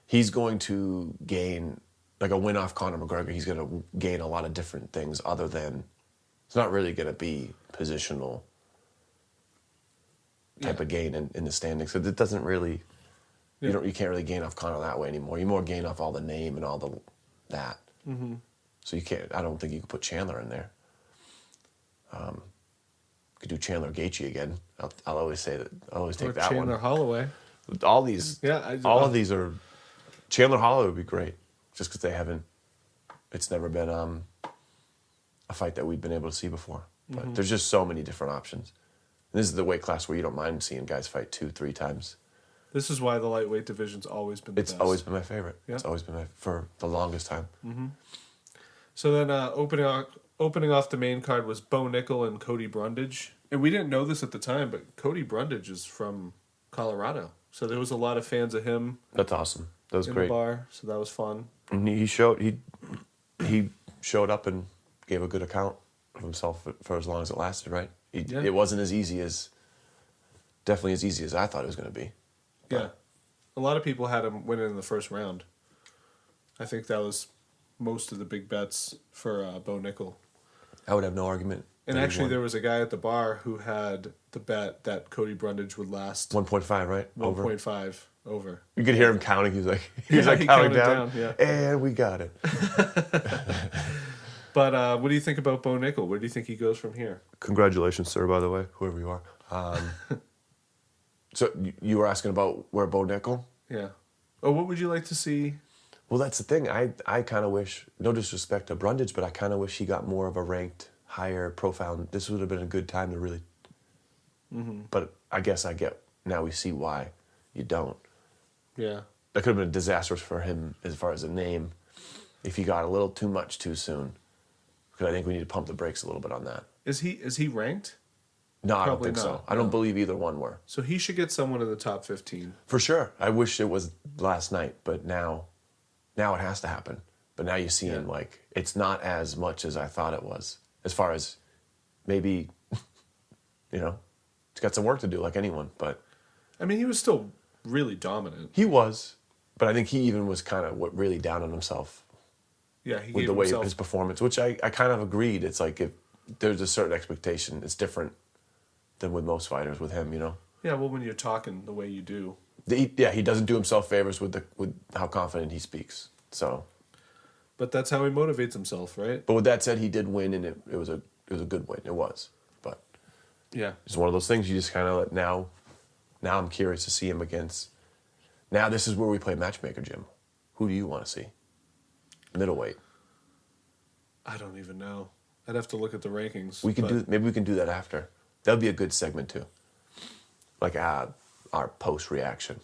He's going to gain, like a win off Conor McGregor. He's going to gain a lot of different things other than. It's not really going to be positional type of gain in the standings. So it doesn't really. You can't really gain off Conor that way anymore. You more gain off all the name and all that. Mm-hmm. So you can't. I don't think you can put Chandler in there. Could do Chandler Gaethje again. I'll always say that. I'll always take that one. Chandler Holloway. All these. All of these are. Chandler Holloway would be great, just because they haven't. It's never been a fight that we've been able to see before. But there's just so many different options. And this is the weight class where you don't mind seeing guys fight 2-3 times. This is why the lightweight division's always been the best. It's always been my favorite. Yeah. It's always been for the longest time. Mm-hmm. So then opening off the main card was Bo Nickel and Cody Brundage. And we didn't know this at the time, but Cody Brundage is from Colorado. So there was a lot of fans of him. That's awesome. That was in great. The bar, so that was fun. And he showed up and gave a good account of himself for as long as it lasted, right? It wasn't definitely as easy as I thought it was going to be. Yeah. A lot of people had him winning in the first round. I think that was most of the big bets for Bo Nickel. I would have no argument. And actually, there was a guy at the bar who had the bet that Cody Brundage would last 1.5, right? 1.5 over. You could hear him counting. He's like counting down. And we got it. But what do you think about Bo Nickel? Where do you think he goes from here? Congratulations, sir, by the way, whoever you are. So you were asking about where Bo Nickel? Yeah. Oh, what would you like to see? Well, that's the thing. I kind of wish, no disrespect to Brundage, but I kind of wish he got more of a ranked, higher profile. This would have been a good time to really. Mm-hmm. But I guess now we see why you don't. Yeah. That could have been disastrous for him as far as a name if he got a little too much too soon. Because I think we need to pump the brakes a little bit on that. Is he ranked? No, I don't think so. I don't believe either one were. So he should get someone in the top 15. For sure. I wish it was last night, but now it has to happen. But now you're seeing, it's not as much as I thought it was. As far as maybe, it's got some work to do like anyone, but... I mean, he was still really dominant. He was, but I think he even was kind of really down on himself. Yeah, he with gave the way himself... his performance, which I kind of agreed. It's like if there's a certain expectation, it's different than with most fighters with him, Yeah, well, when you're talking the way you do. He doesn't do himself favors with how confident he speaks. So, But that's how he motivates himself, right? but with that said, he did win, and it was a good win. It was, but Yeah. it's one of those things you just kind of let now. Now I'm curious to see him against. Now this is where we play matchmaker, Jim. Who do you want to see? Middleweight. I don't even know. I'd have to look at the rankings. Maybe we can do that after. That would be a good segment too. Like our post reaction.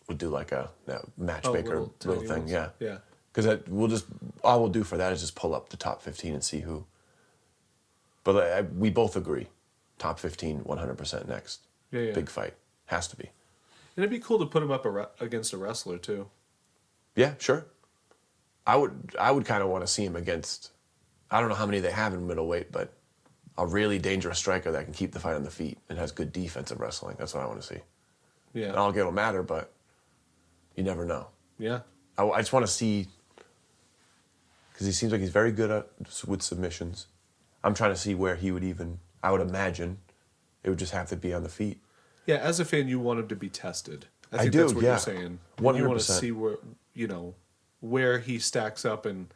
We'll do like a matchmaker little thing, yeah. Yeah. Because all we'll do for that is just pull up the top 15 and see who. But we both agree, top 15, 100% next. Yeah. Big fight, has to be. And it'd be cool to put him up against a wrestler too. Yeah, sure. I would kind of want to see him against. I don't know how many they have in middleweight, but a really dangerous striker that can keep the fight on the feet and has good defensive wrestling. That's what I want to see. Yeah. I don't think it'll matter, but you never know. Yeah. I just want to see, because he seems like he's very good with submissions. I'm trying to see where he would even. I would imagine it would just have to be on the feet. Yeah, as a fan, you want him to be tested. I think do, that's what yeah. you're saying. 100%. You want to see where he stacks up in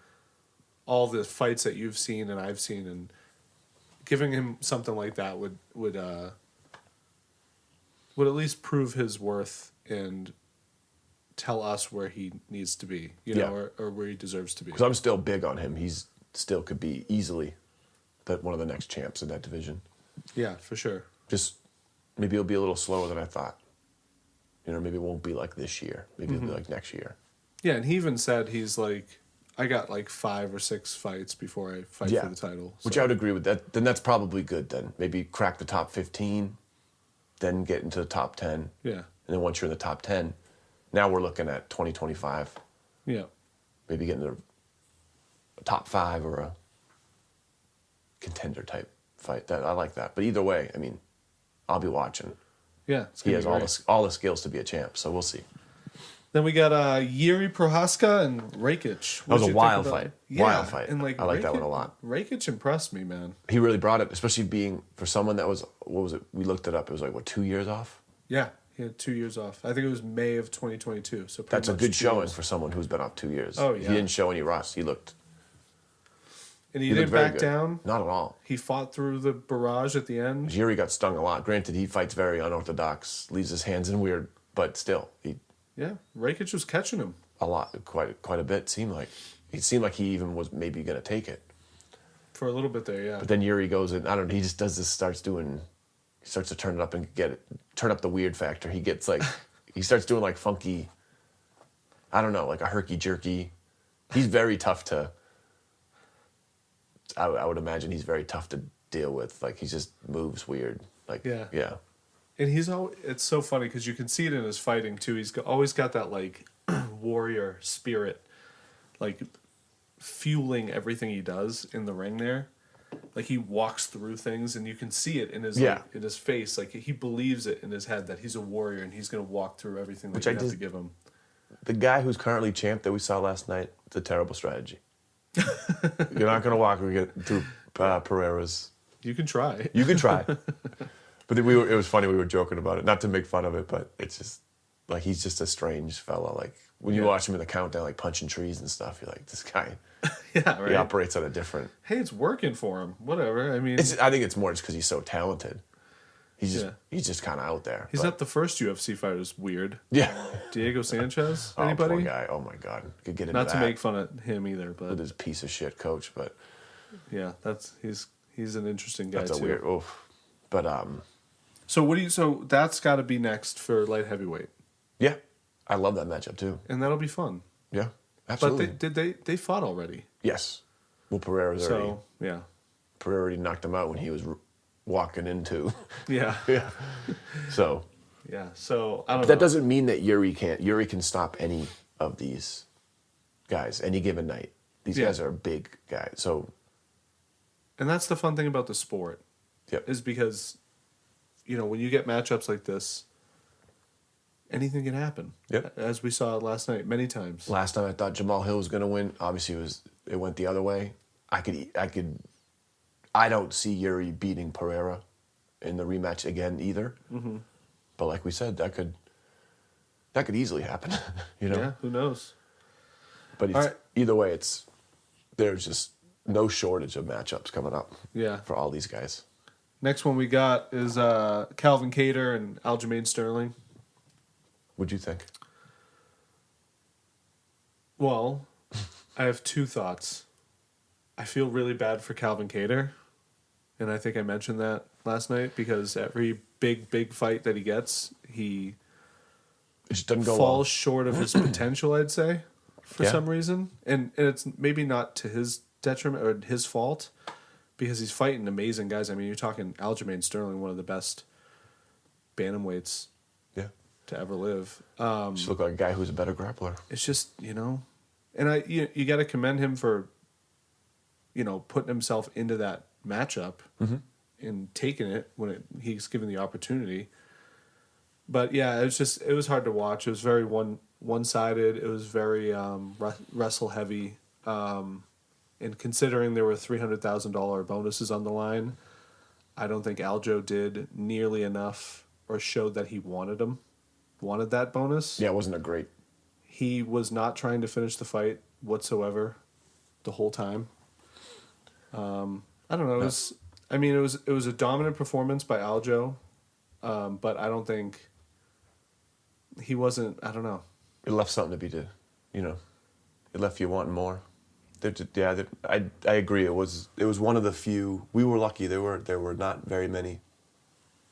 all the fights that you've seen and I've seen, and giving him something like that would at least prove his worth and tell us where he needs to be, or where he deserves to be. Because I'm still big on him. He's still could be easily one of the next champs in that division. Yeah, for sure. Just maybe it'll be a little slower than I thought. Maybe it won't be like this year. Maybe it'll be like next year. Yeah, and he even said he's like, I got like 5 or 6 fights before I fight for the title. So. Which I would agree with that. Then that's probably good then. Maybe crack the top 15, then get into the top 10. Yeah. And then once you're in the top 10, now we're looking at 2025. Yeah. Maybe getting to a top 5 or a contender type fight. That I like that. But either way, I mean, I'll be watching. Yeah. He has all the skills to be a champ, so we'll see. Then we got Yuri Prohaska and Rakic. That was a wild fight. Yeah, wild fight. And I like that one a lot. Rakic impressed me, man. He really brought it, especially being for someone that was, what was it? We looked it up. It was like, 2 years off? Yeah, he had 2 years off. I think it was May of 2022. So that's a good showing for someone who's been off 2 years. Oh, yeah. He didn't show any rust. He looked. And he didn't back down. Not at all. He fought through the barrage at the end. Yuri got stung a lot. Granted, he fights very unorthodox, leaves his hands in weird, but still, Yeah, Rakic was catching him. A lot, quite a bit. It seemed like he even was maybe going to take it. For a little bit there, yeah. But then Yuri goes in, I don't know, he just does this, he starts to turn it up and turn up the weird factor. He gets like, he starts doing like funky, I don't know, like a herky-jerky. He's very tough to, I would imagine he's very tough to deal with. Like, he just moves weird. Like, yeah. And it's so funny because you can see it in his fighting too. He's always got that like warrior spirit, like fueling everything he does in the ring there. Like he walks through things and you can see it in his in his face. Like he believes it in his head that he's a warrior and he's going to walk through everything that you have to give him. The guy who's currently champ that we saw last night, it's a terrible strategy. You're not going to walk through Pereira's. You can try. You can try. But it was funny, we were joking about it. Not to make fun of it, but it's just, like, he's just a strange fella. Like, when you watch him in the countdown, like, punching trees and stuff, you're like, this guy, yeah, right. He operates on a different... Hey, it's working for him. Whatever, I mean... I think it's more just because he's so talented. He's just kind of out there. He's not the first UFC fighter who's weird. Yeah. Diego Sanchez? Anybody? Poor guy. Oh, my God. Could get into Not to make fun of him either, but... With his piece of shit coach, but... Yeah, he's an interesting guy, that's a weird... Oof. But, So that's got to be next for light heavyweight. Yeah, I love that matchup too. And that'll be fun. Yeah, absolutely. But they fought already. Yes. Well, Pereira's already. Yeah. Pereira already knocked him out when he was walking into. Yeah. Yeah. So. Yeah. So I don't know. That doesn't mean that Yuri can stop any of these guys any given night. These guys are big guys. So. And that's the fun thing about the sport. Yep. Is because, when you get matchups like this, anything can happen. Yep. As we saw last night many times. Last time I thought Jamal Hill was going to win. Obviously, it went the other way. I don't see Yuri beating Pereira in the rematch again either. Mm-hmm. But like we said, that could easily happen, you know? Yeah, who knows? But All right. either way, there's just no shortage of matchups coming up Yeah. for all these guys. Next one we got is Calvin Kattar and Aljamain Sterling. What'd you think? Well, I have two thoughts. I feel really bad for Calvin Kattar, and I think I mentioned that last night because every big fight that he gets, he It just doesn't go falls well. short of his potential, I'd say, for Yeah. some reason. And it's maybe not to his detriment or his fault because he's fighting amazing guys. I mean, you're talking Aljamain Sterling, one of the best bantamweights Yeah. to ever live. Just look like a guy who's a better grappler. It's just, and you got to commend him for, putting himself into that matchup and taking it when he's given the opportunity. But yeah, it was hard to watch. It was very one-sided. It was very wrestle heavy. And considering there were $300,000 bonuses on the line, I don't think Aljo did nearly enough or showed that he wanted that bonus. Yeah, it wasn't a great. He was not trying to finish the fight whatsoever the whole time. I don't know. No. It was a dominant performance by Aljo, but I don't think he wasn't. I don't know. It left something to be it left you wanting more. I agree. It was one of the few. We were lucky. There were not very many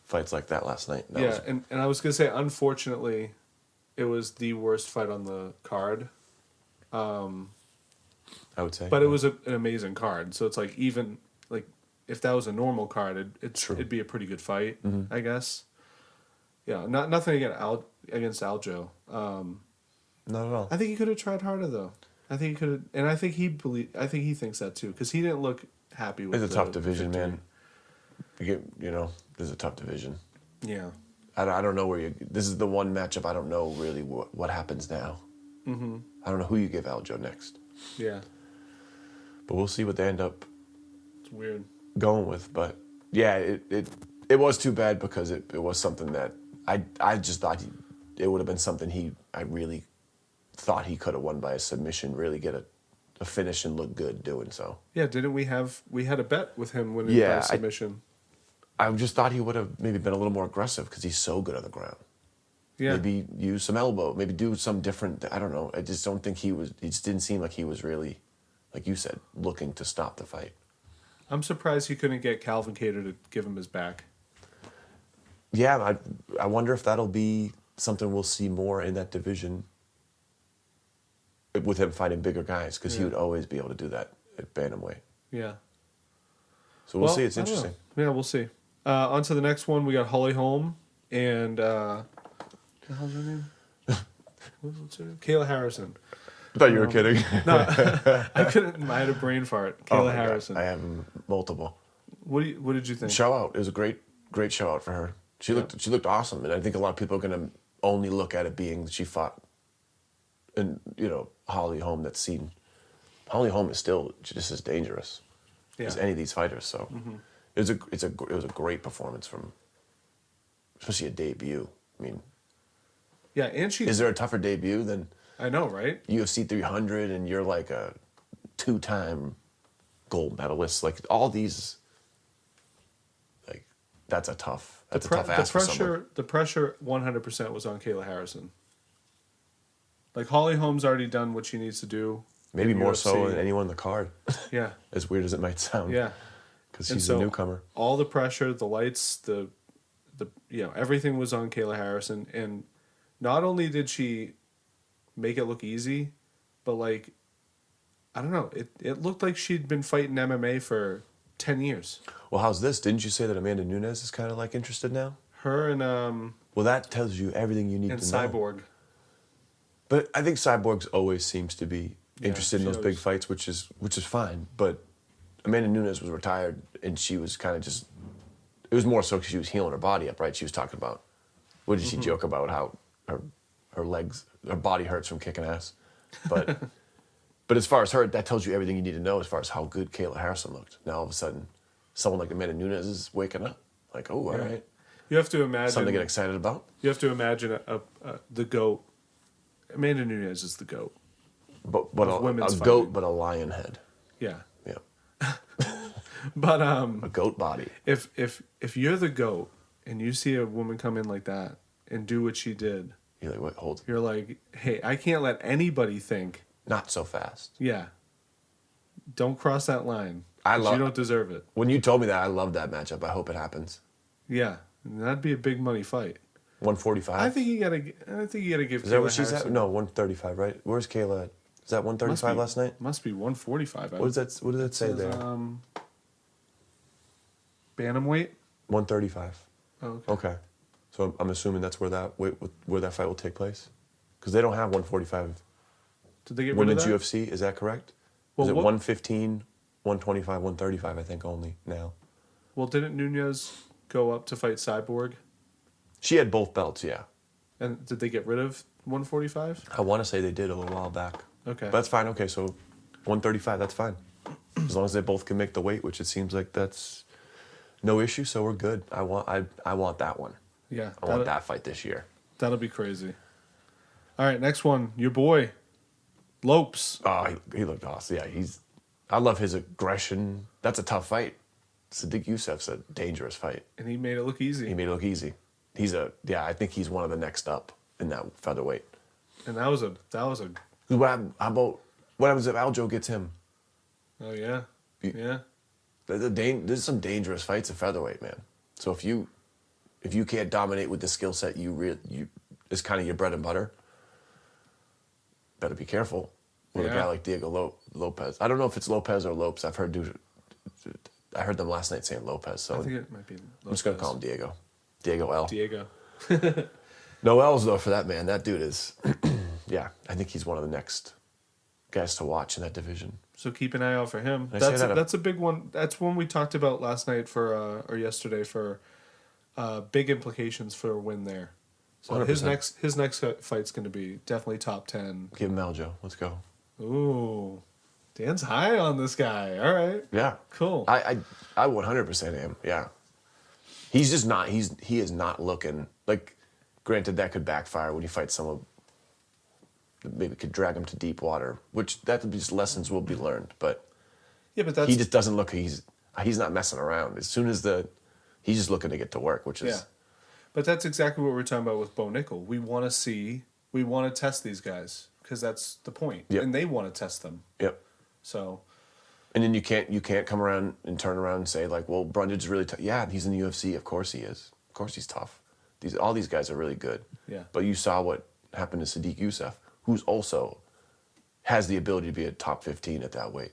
fights like that last night. And I was gonna say, unfortunately, it was the worst fight on the card. I would say. But it was an amazing card. So it's like even like if that was a normal card, it'd be a pretty good fight, I guess. Yeah, nothing against Aljo. Not at all. I think he could have tried harder though. I think he could have, and I think he thinks that too because he didn't look happy with. It's a tough division, victory. man. There's a tough division. Yeah. I don't know where this is the one matchup I don't know really what happens now. Mm-hmm. I don't know who you give Aljo next. Yeah. But we'll see what they end up It's weird. going with. But yeah, it was too bad because it was something that I just thought it would have been something I really thought he could have won by a submission, really get a finish and look good doing so. Yeah, didn't we had a bet with him winning by submission? I just thought he would have maybe been a little more aggressive because he's so good on the ground. Yeah. Maybe use some elbow, maybe do some different, I don't know. I just don't think he just didn't seem like he was really, like you said, looking to stop the fight. I'm surprised he couldn't get Calvin Kattar to give him his back. Yeah, I wonder if that'll be something we'll see more in that division with him fighting bigger guys because he would always be able to do that at bantamweight. Yeah. So we'll see. It's interesting. Yeah, we'll see. On to the next one. We got Holly Holm and what the hell's her name? What's her name? Kayla Harrison. I thought you were kidding. No, I couldn't. I had a brain fart. Kayla Harrison. God. I have multiple. What did you think? Show out. It was a great show out for her. She looked awesome, and I think a lot of people are going to only look at it being she fought, and Holly Holm. Holly Holm is still just as dangerous as any of these fighters. So it was a great performance from, especially a debut. I mean, yeah, and is there a tougher debut than? I know, right? UFC 300, and you're like a 2-time gold medalist. Like all these, like that's a tough ask for someone. The pressure 100% was on Kayla Harrison. Like Holly Holm's already done what she needs to do. Maybe more so than anyone on the card. Yeah. As weird as it might sound. Yeah. Because she's a newcomer. All the pressure, the lights, the everything was on Kayla Harrison, and not only did she make it look easy, but like, I don't know, it looked like she'd been fighting MMA for 10 years. Well, how's this? Didn't you say that Amanda Nunes is kind of like interested now? Her and well, that tells you everything you need to know. And Cyborg. But I think Cyborg's always seems to be interested in those big fights, which is fine. But Amanda Nunes was retired, and she was kind of just. It was more so because she was healing her body up, right? She was talking about. What did she joke about? How her legs, her body hurts from kicking ass, but as far as her, that tells you everything you need to know as far as how good Kayla Harrison looked. Now all of a sudden, someone like Amanda Nunes is waking up. Like, oh, all right. You have to imagine something to get excited about. You have to imagine the GOAT. Amanda Nunes is the GOAT. But Of a women's goat, fighting. but a lion head. Yeah. Yeah. But A goat body. if you're the GOAT and you see a woman come in like that and do what she did, You're like, wait, hold. you're like, hey, I can't let anybody think, Not so fast. yeah, don't cross that line. I 'cause love- you don't deserve it. When you told me that, I love that matchup. I hope it happens. Yeah. And that'd be a big money fight. 145. I think you gotta give. Is that what Kayla she's Harrison- at? No, 135, right? Where's Kayla at? Is that 135 last night? Must be 145. What does that say there? Bantamweight. 135. Oh, okay. Okay. So I'm assuming that's where that fight will take place? Because they don't have 145 Did they get rid of women's that? UFC. Is that correct? Well, Is it what- 115, 125, 135, I think only now? Well, didn't Nunes go up to fight Cyborg? She had both belts, yeah. And did they get rid of 145? I want to say they did a little while back. Okay. But that's fine. Okay, so 135, that's fine. As long as they both can make the weight, which it seems like that's no issue, so we're good. I want that one. Yeah. I want that fight this year. That'll be crazy. All right, next one. Your boy, Lopes. Oh, he looked awesome. Yeah, I love his aggression. That's a tough fight. Sadiq Youssef's a dangerous fight. And he made it look easy. He made it look easy. I think he's one of the next up in that featherweight. And that was a. What happens if Aljo gets him? Oh yeah. You- Yeah. There's some dangerous fights at featherweight, man. So if you can't dominate with the skill set you is kind of your bread and butter, better be careful with a Yeah. guy like Diego Lopez. I don't know if it's Lopez or Lopes. I heard them last night saying Lopez, so I think it might be. I'm just gonna call him Diego. Diego L. Diego. No L's though for that man. That dude is, yeah. I think he's one of the next guys to watch in that division. So keep an eye out for him. I say that That's a big one. That's one we talked about last night or yesterday for big implications for a win there. So 100%. his next fight's going to be definitely top 10. Give him Aljo. Let's go. Ooh, Dan's high on this guy. All right, Yeah. cool. I 100% am. Yeah. He's just not. He is not looking like. Granted, that could backfire when you fight someone. Maybe could drag him to deep water, which these lessons will be learned. But Yeah, but that's he just doesn't look. He's not messing around. As soon as he's just looking to get to work, which is yeah. But that's exactly what we're talking about with Bo Nickel. We want to test these guys because that's the point, Yep. and they want to test them. Yep. So And then you can't come around and turn around and say like, well, Brundage is really tough. Yeah, he's in the UFC. Of course he is. Of course he's tough. All these guys are really good. Yeah. But you saw what happened to Sadiq Youssef, who's also has the ability to be a top 15 at that weight.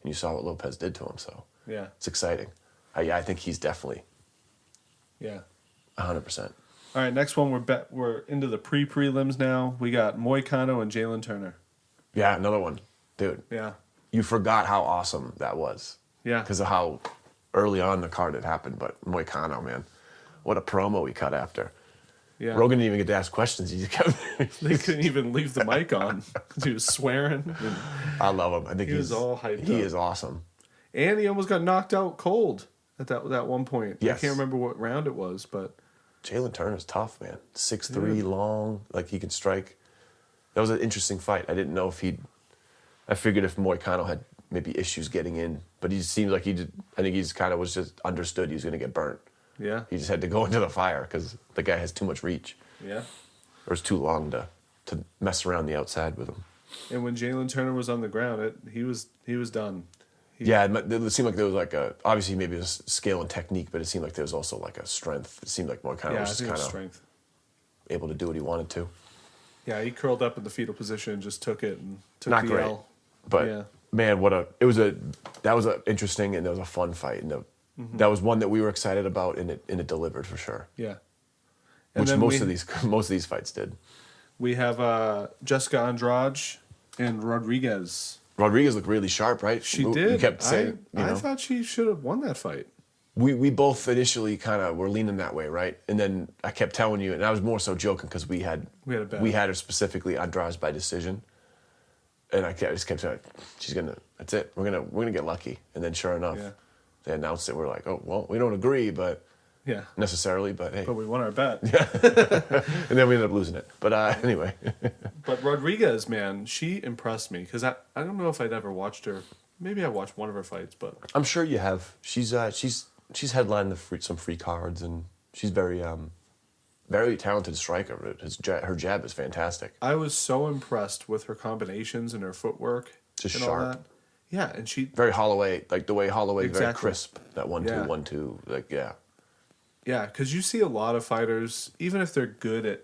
And you saw what Lopez did to him. So yeah, it's exciting. I think he's definitely yeah. 100%. All right, next one we're into the prelims now. We got Moicano and Jalen Turner. Yeah, another one. Dude, Yeah, you forgot how awesome that was. yeah. Because of how early on the card it happened. But Moicano, man, what a promo he cut after. Yeah. Rogan didn't even get to ask questions. He just kept. They couldn't even leave the mic on because he was swearing. I love him. I think He was all hyped He up. is awesome. And he almost got knocked out cold at that one point. Yes. I can't remember what round it was, but Jalen Turner's tough, man. 6'3", long, like he can strike. That was an interesting fight. I didn't know if I figured if Moicano had maybe issues getting in, but he seemed like I think he's kind of was just understood he was going to get burnt. yeah, He just had to go into the fire because the guy has too much reach. yeah. Or it's too long to mess around the outside with him. And when Jalen Turner was on the ground, he was done. Yeah, it seemed like there was like obviously maybe it was skill and technique, but it seemed like there was also like a strength. It seemed like Moicano Yeah, I was just think it kind was of strength. able to do what he wanted to. Yeah, he curled up in the fetal position and just took it and took Not the great. L. But Yeah. man, that was a interesting and that was a fun fight, and that was one that we were excited about, and it delivered for sure. Yeah. Which then most of these fights did. We have Jessica Andrade and Rodriguez. Rodriguez looked really sharp, right? She We did. kept saying, I thought she should have won that fight. we both initially kind of were leaning that way, right? And then I kept telling you, and I was more so joking because we had a bet. we had her specifically Andrade by decision, and I just kept saying, that's it. We're gonna get lucky. And then sure enough, Yeah. they announced it. We're like, oh well, we don't agree, but Yeah. necessarily, but hey. But we won our bet. And then we ended up losing it. But anyway. But Rodriguez, man, she impressed me because I don't know if I'd ever watched her. Maybe I watched one of her fights, but I'm sure you have. She's headlined some free cards, and she's very talented striker. Her jab is fantastic. I was so impressed with her combinations and her footwork. Just and sharp. all that. Yeah, and she Very Holloway, like the way Holloway, very Exactly. crisp. That 1-2, Yeah. 1-2, like yeah. Yeah, because you see a lot of fighters, even if they're good at,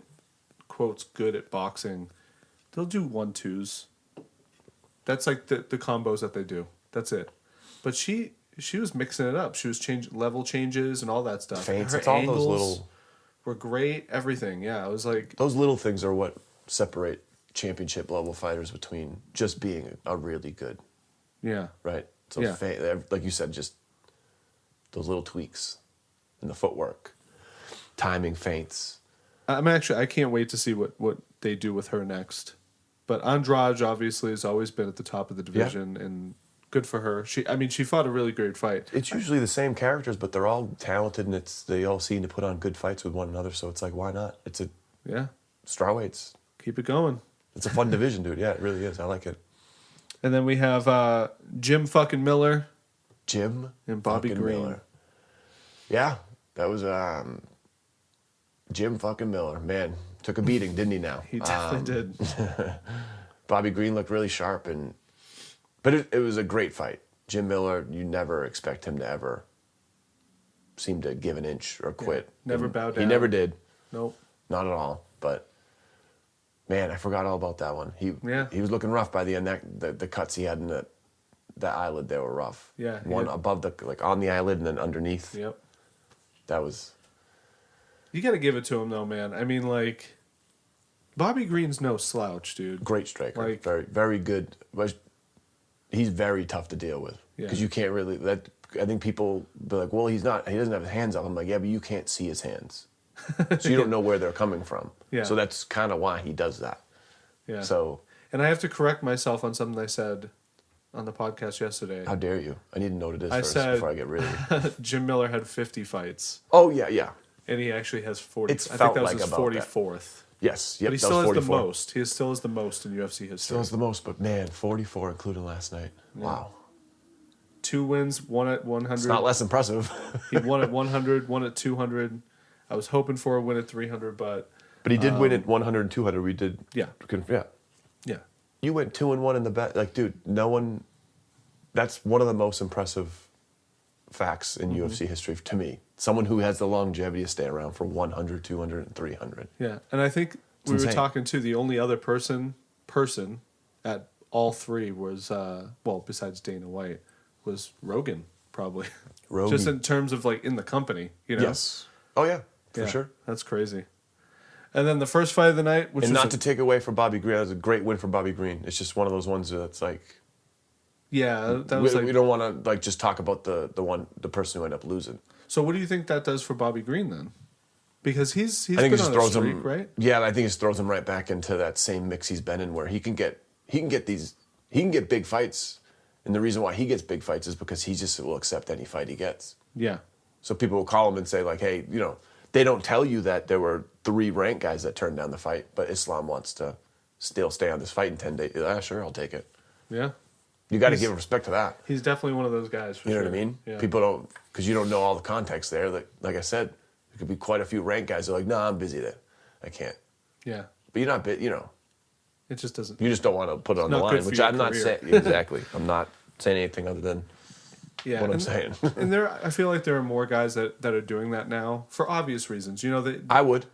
quotes, good at boxing, they'll do 1-2s. That's like the combos that they do. That's it. But she was mixing it up. She was level changes and all that stuff. Feints, Her it's all those angles little were great. Everything. Yeah, it was like those little things are what separate championship level fighters between just being a really good, yeah, right? So Yeah. like you said, just those little tweaks in the footwork, timing, feints. I can't wait to see what they do with her next. But Andrade obviously has always been at the top of the division, and good for her. She fought a really great fight. It's usually the same characters, but they're all talented, and they all seem to put on good fights with one another. So it's like, why not? It's a Yeah, strawweights. keep it going. It's a fun division, dude. Yeah, it really is. I like it. And then we have Jim fucking Miller Jim and Bobby fucking Green. Miller. Yeah, that was Jim fucking Miller. Man, took a beating, didn't he? Now He definitely did. Bobby Green looked really sharp, but it was a great fight. Jim Miller, you never expect him to ever seem to give an inch or quit. never bow down. He never did. Nope. Not at all. But man, I forgot all about that one. He was looking rough by the end. The cuts he had in that eyelid, they were rough. Yeah. One above on the eyelid and then underneath. Yep. That was. You got to give it to him though, man. I mean, like, Bobby Green's no slouch, dude. Great striker. Like- Very, very good. He's very tough to deal with. Because Yeah. you can't really. I think people be like, well, he doesn't have his hands up. I'm like, yeah, but you can't see his hands. So you don't know where they're coming from. Yeah. So that's kind of why he does that. Yeah. So And I have to correct myself on something I said on the podcast yesterday. how dare you? I need to know what it is I first said- before I get really. Jim Miller had 50 fights, Oh, yeah, yeah. and he actually has 40. It's I think felt that was like his about that. 44th. Yes. Yep, But he that still was has the 44. most. He still has the most in UFC history. Still has the most, but man, 44, including last night. Wow. 2 wins, one at 100. It's not less impressive. He won at 100, one at 200. I was hoping for a win at 300, but But he did win at 100 and 200. We did. Yeah. Yeah. yeah. You went 2-1 in the bet. Like, dude, no one. That's one of the most impressive facts in UFC history to me. Someone who has the longevity to stay around for 100, 200, and 300. Yeah, and I think we were insane. talking to the only other person at all three was besides Dana White, was Rogan probably. Rogan. Just in terms of like in the company, you know. Yes. Oh yeah, for Yeah, sure. That's crazy. And then the first fight of the night, which And was not to take away from Bobby Green, that was a great win for Bobby Green. It's just one of those ones that's like that was we don't want to like just talk about the person who ended up losing. So what do you think that does for Bobby Green then? Because he's I think been it just on a throws streak, him right? Yeah, I think it just throws him right back into that same mix he's been in, where he can get big fights, and the reason why he gets big fights is because he just will accept any fight he gets. Yeah. So people will call him and say like, hey, they don't tell you that there were 3 ranked guys that turned down the fight, but Islam wants to still stay on this fight in 10 days. Yeah, sure, I'll take it. Yeah. You got to give respect to that. He's definitely one of those guys for You know sure. what I mean? Yeah. People don't, because you don't know all the context there. Like I said, there could be quite a few ranked guys that are like, nah, I'm busy there. I can't. Yeah. But you're not, It just doesn't. you just don't want to put it on the not line, good for which your I'm not career. saying. Exactly. I'm not saying anything other than Yeah, what I'm and- saying. And I feel like there are more guys that are doing that now for obvious reasons. You know, I would.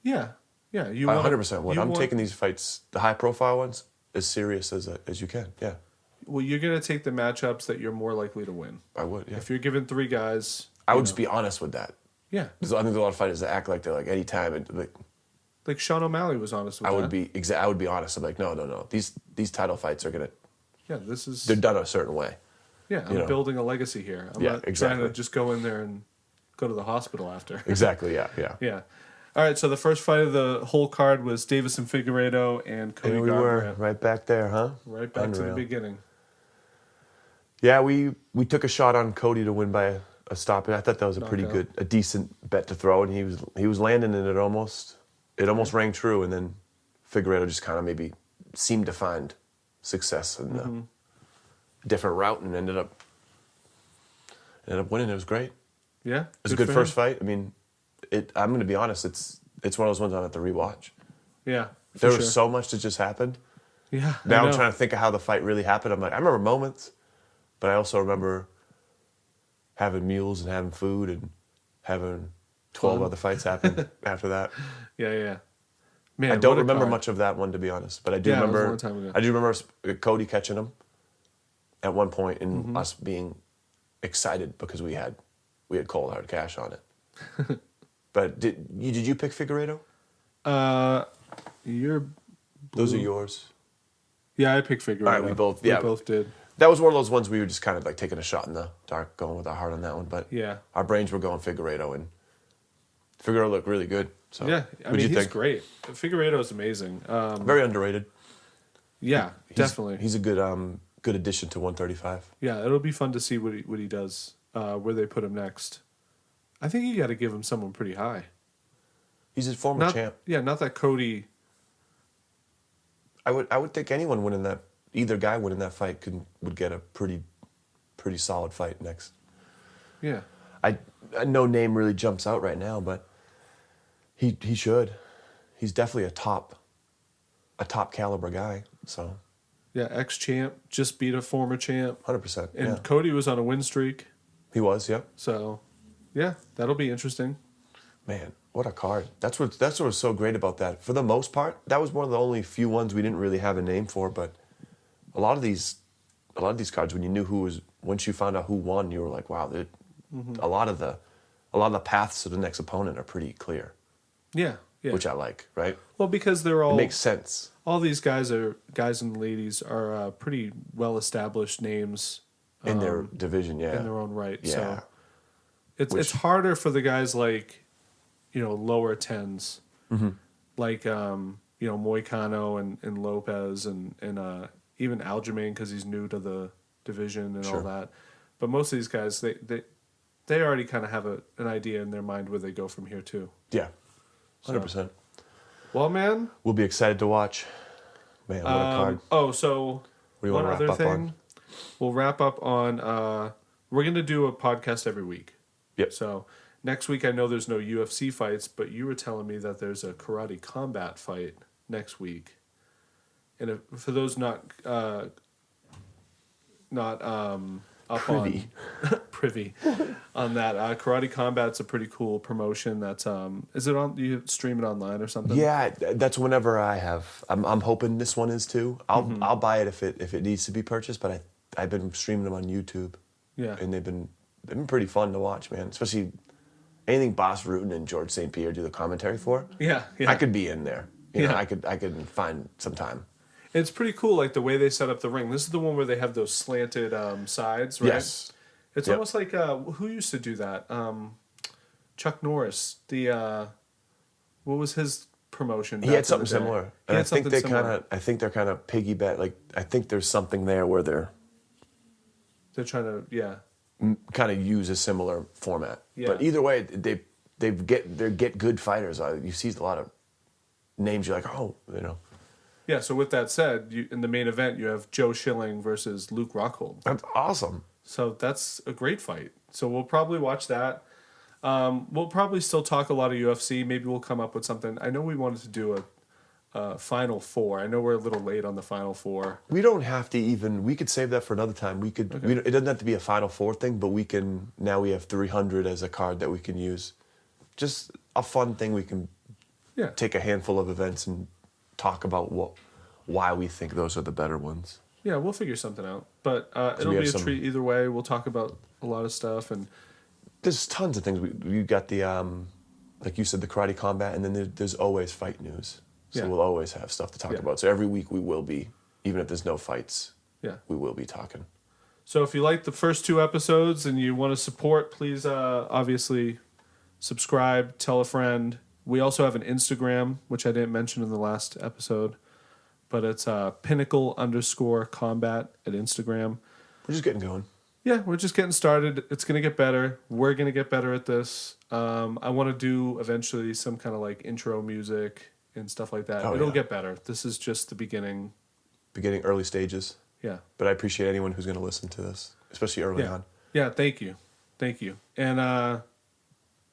yeah. You I want- 100% would. you I'm want- taking these fights, the high profile ones, as serious as you can. Yeah. Well, you're gonna take the matchups that you're more likely to win. I would, yeah. If you're given 3 guys, I would just be honest with that. yeah. Because I think there's a lot of fighters that act like they're like anytime. Like Sean O'Malley was honest with I that. would be honest. I'm like, no. These title fights are Yeah, this is. they're done a certain way. Yeah, I'm building a legacy here. I'm Yeah, not trying exactly. to just go in there and go to the hospital after. Exactly. Yeah. Yeah. All right, so the first fight of the whole card was Davison Figueiredo and Cody And we were Garbrandt. right back there, huh? Right back to the Unreal. beginning. Yeah, we took a shot on Cody to win by a stoppage. I thought that was a pretty Knockout. good, a decent bet to throw, and he was landing, and it almost rang true, and then Figueiredo just kind of maybe seemed to find success in the different route and ended up winning. It was great. Yeah, It was a good first fight. I mean, I'm going to be honest. It's one of those ones I have to rewatch. Yeah, There was so much that just happened. Yeah. Now I'm trying to think of how the fight really happened. I'm like, I remember moments, but I also remember having meals and having food and having 12 other fights happen after that. Yeah. Man, I don't what a remember card. much of that one, to be honest, but I do Yeah, it was a remember. long time ago. I do remember Cody catching him at one point, and us being excited because we had cold hard cash on it. But did you pick Figueiredo? You're Those are yours. Yeah, I picked Figueiredo. All right, we both did. That was one of those ones we were just kind of like taking a shot in the dark, going with our heart on that one. But Yeah. our brains were going Figueiredo, and Figueiredo looked really good. So Yeah, I what'd mean, you he's think? great. Figueiredo is amazing. Very underrated. Yeah, definitely. He's a good addition to 135. Yeah, it'll be fun to see what he does, where they put him next. I think you got to give him someone pretty high. He's a former champ. Yeah, not that Cody. I would think anyone winning that, either guy winning that fight would get a pretty solid fight next. Yeah. No name really jumps out right now, but he should. He's definitely a top caliber guy. So Yeah, ex-champ, just beat a former champ. 100%. And Yeah. Cody was on a win streak. He was, yeah. So, yeah, that'll be interesting. Man, what a card. That's what was so great about that. For the most part, that was one of the only few ones we didn't really have a name for, but a lot of these cards, when you knew once you found out who won, you were like, wow, a lot of the paths to the next opponent are pretty clear. Yeah. Which I like, right? Well, because they're all It makes sense. All these guys and ladies are pretty well established names In their division, yeah. in their own right. Yeah. So it's harder for the guys like, lower tens, like Moicano and Lopez and even Aljamain because he's new to the division and all that. But most of these guys, they already kind of have an idea in their mind where they go from here too. Yeah, 100%. Well, man. We'll be excited to watch. Man, what a card. Oh, so What do you one want to other wrap up thing. on? We'll wrap up on. We're going to do a podcast every week. Yep. So next week, I know there's no UFC fights, but you were telling me that there's a karate combat fight next week. And for those not up Privy. on privy on that, Karate Combat's a pretty cool promotion. That's is it on? You stream it online or something? Yeah, that's whenever I have. I'm hoping this one is too. I'll buy it if it needs to be purchased. But I've been streaming them on YouTube. Yeah. And they've been pretty fun to watch, man. Especially anything Boss Rutan and George St. Pierre do the commentary for. Yeah. I could be in there. You know, Yeah. I could find some time. It's pretty cool, like the way they set up the ring. This is the one where they have those slanted sides, right? Yes. It's Yep. almost like who used to do that? Chuck Norris. What was his promotion? He back had something in the day? similar, He and had I think something they similar. they're kind of piggyback. Like I think there's something there where they're They're trying to, kind of use a similar format. Yeah. But either way, they get good fighters. You see a lot of names. You're like, oh, you know. Yeah, so with that said, in the main event, you have Joe Schilling versus Luke Rockhold. That's awesome. So that's a great fight. So we'll probably watch that. We'll probably still talk a lot of UFC. Maybe we'll come up with something. I know we wanted to do a Final Four. I know we're a little late on the Final Four. We don't have to even. We could save that for another time. We could. Okay. It doesn't have to be a Final Four thing, but we can. Now we have 300 as a card that we can use. Just a fun thing we can Yeah. take a handful of events and talk about why we think those are the better ones. Yeah, we'll figure something out. But it'll we be have a some- treat either way. We'll talk about a lot of stuff. And There's tons of things. We got the like you said, the karate combat, and then there's always fight news. So Yeah. we'll always have stuff to talk Yeah. about. So every week we will be, even if there's no fights, yeah. we will be talking. So if you like the first two episodes and you want to support, please obviously subscribe, tell a friend. We also have an Instagram, which I didn't mention in the last episode, but it's Pinnacle _combat at Instagram. We're just getting going. Yeah, we're just getting started. It's gonna get better. We're gonna get better at this. I want to do eventually some kind of like intro music and stuff like that. Oh, It'll yeah. get better. This is just the beginning. Beginning early stages. Yeah. But I appreciate anyone who's going to listen to this, especially early Yeah. on. Yeah. Thank you. And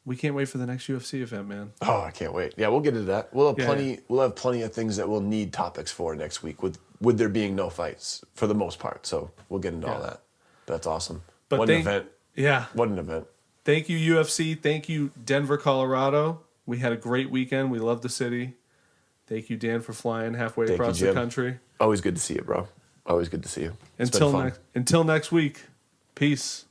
we can't wait for the next UFC event, man. Oh, I can't wait. Yeah, we'll get into that. We'll have Yeah, plenty. yeah. We'll have plenty of things that we'll need topics for next week. With there being no fights for the most part, so we'll get into all Yeah. that. That's awesome. But What an event! Yeah. What an event! Thank you, UFC. Thank you, Denver, Colorado. We had a great weekend. We love the city. Thank you, Dan, for flying halfway Thank you, across the Jim. country. Always good to see you, bro. Always good to see you. It's been fun. Until next week. Peace.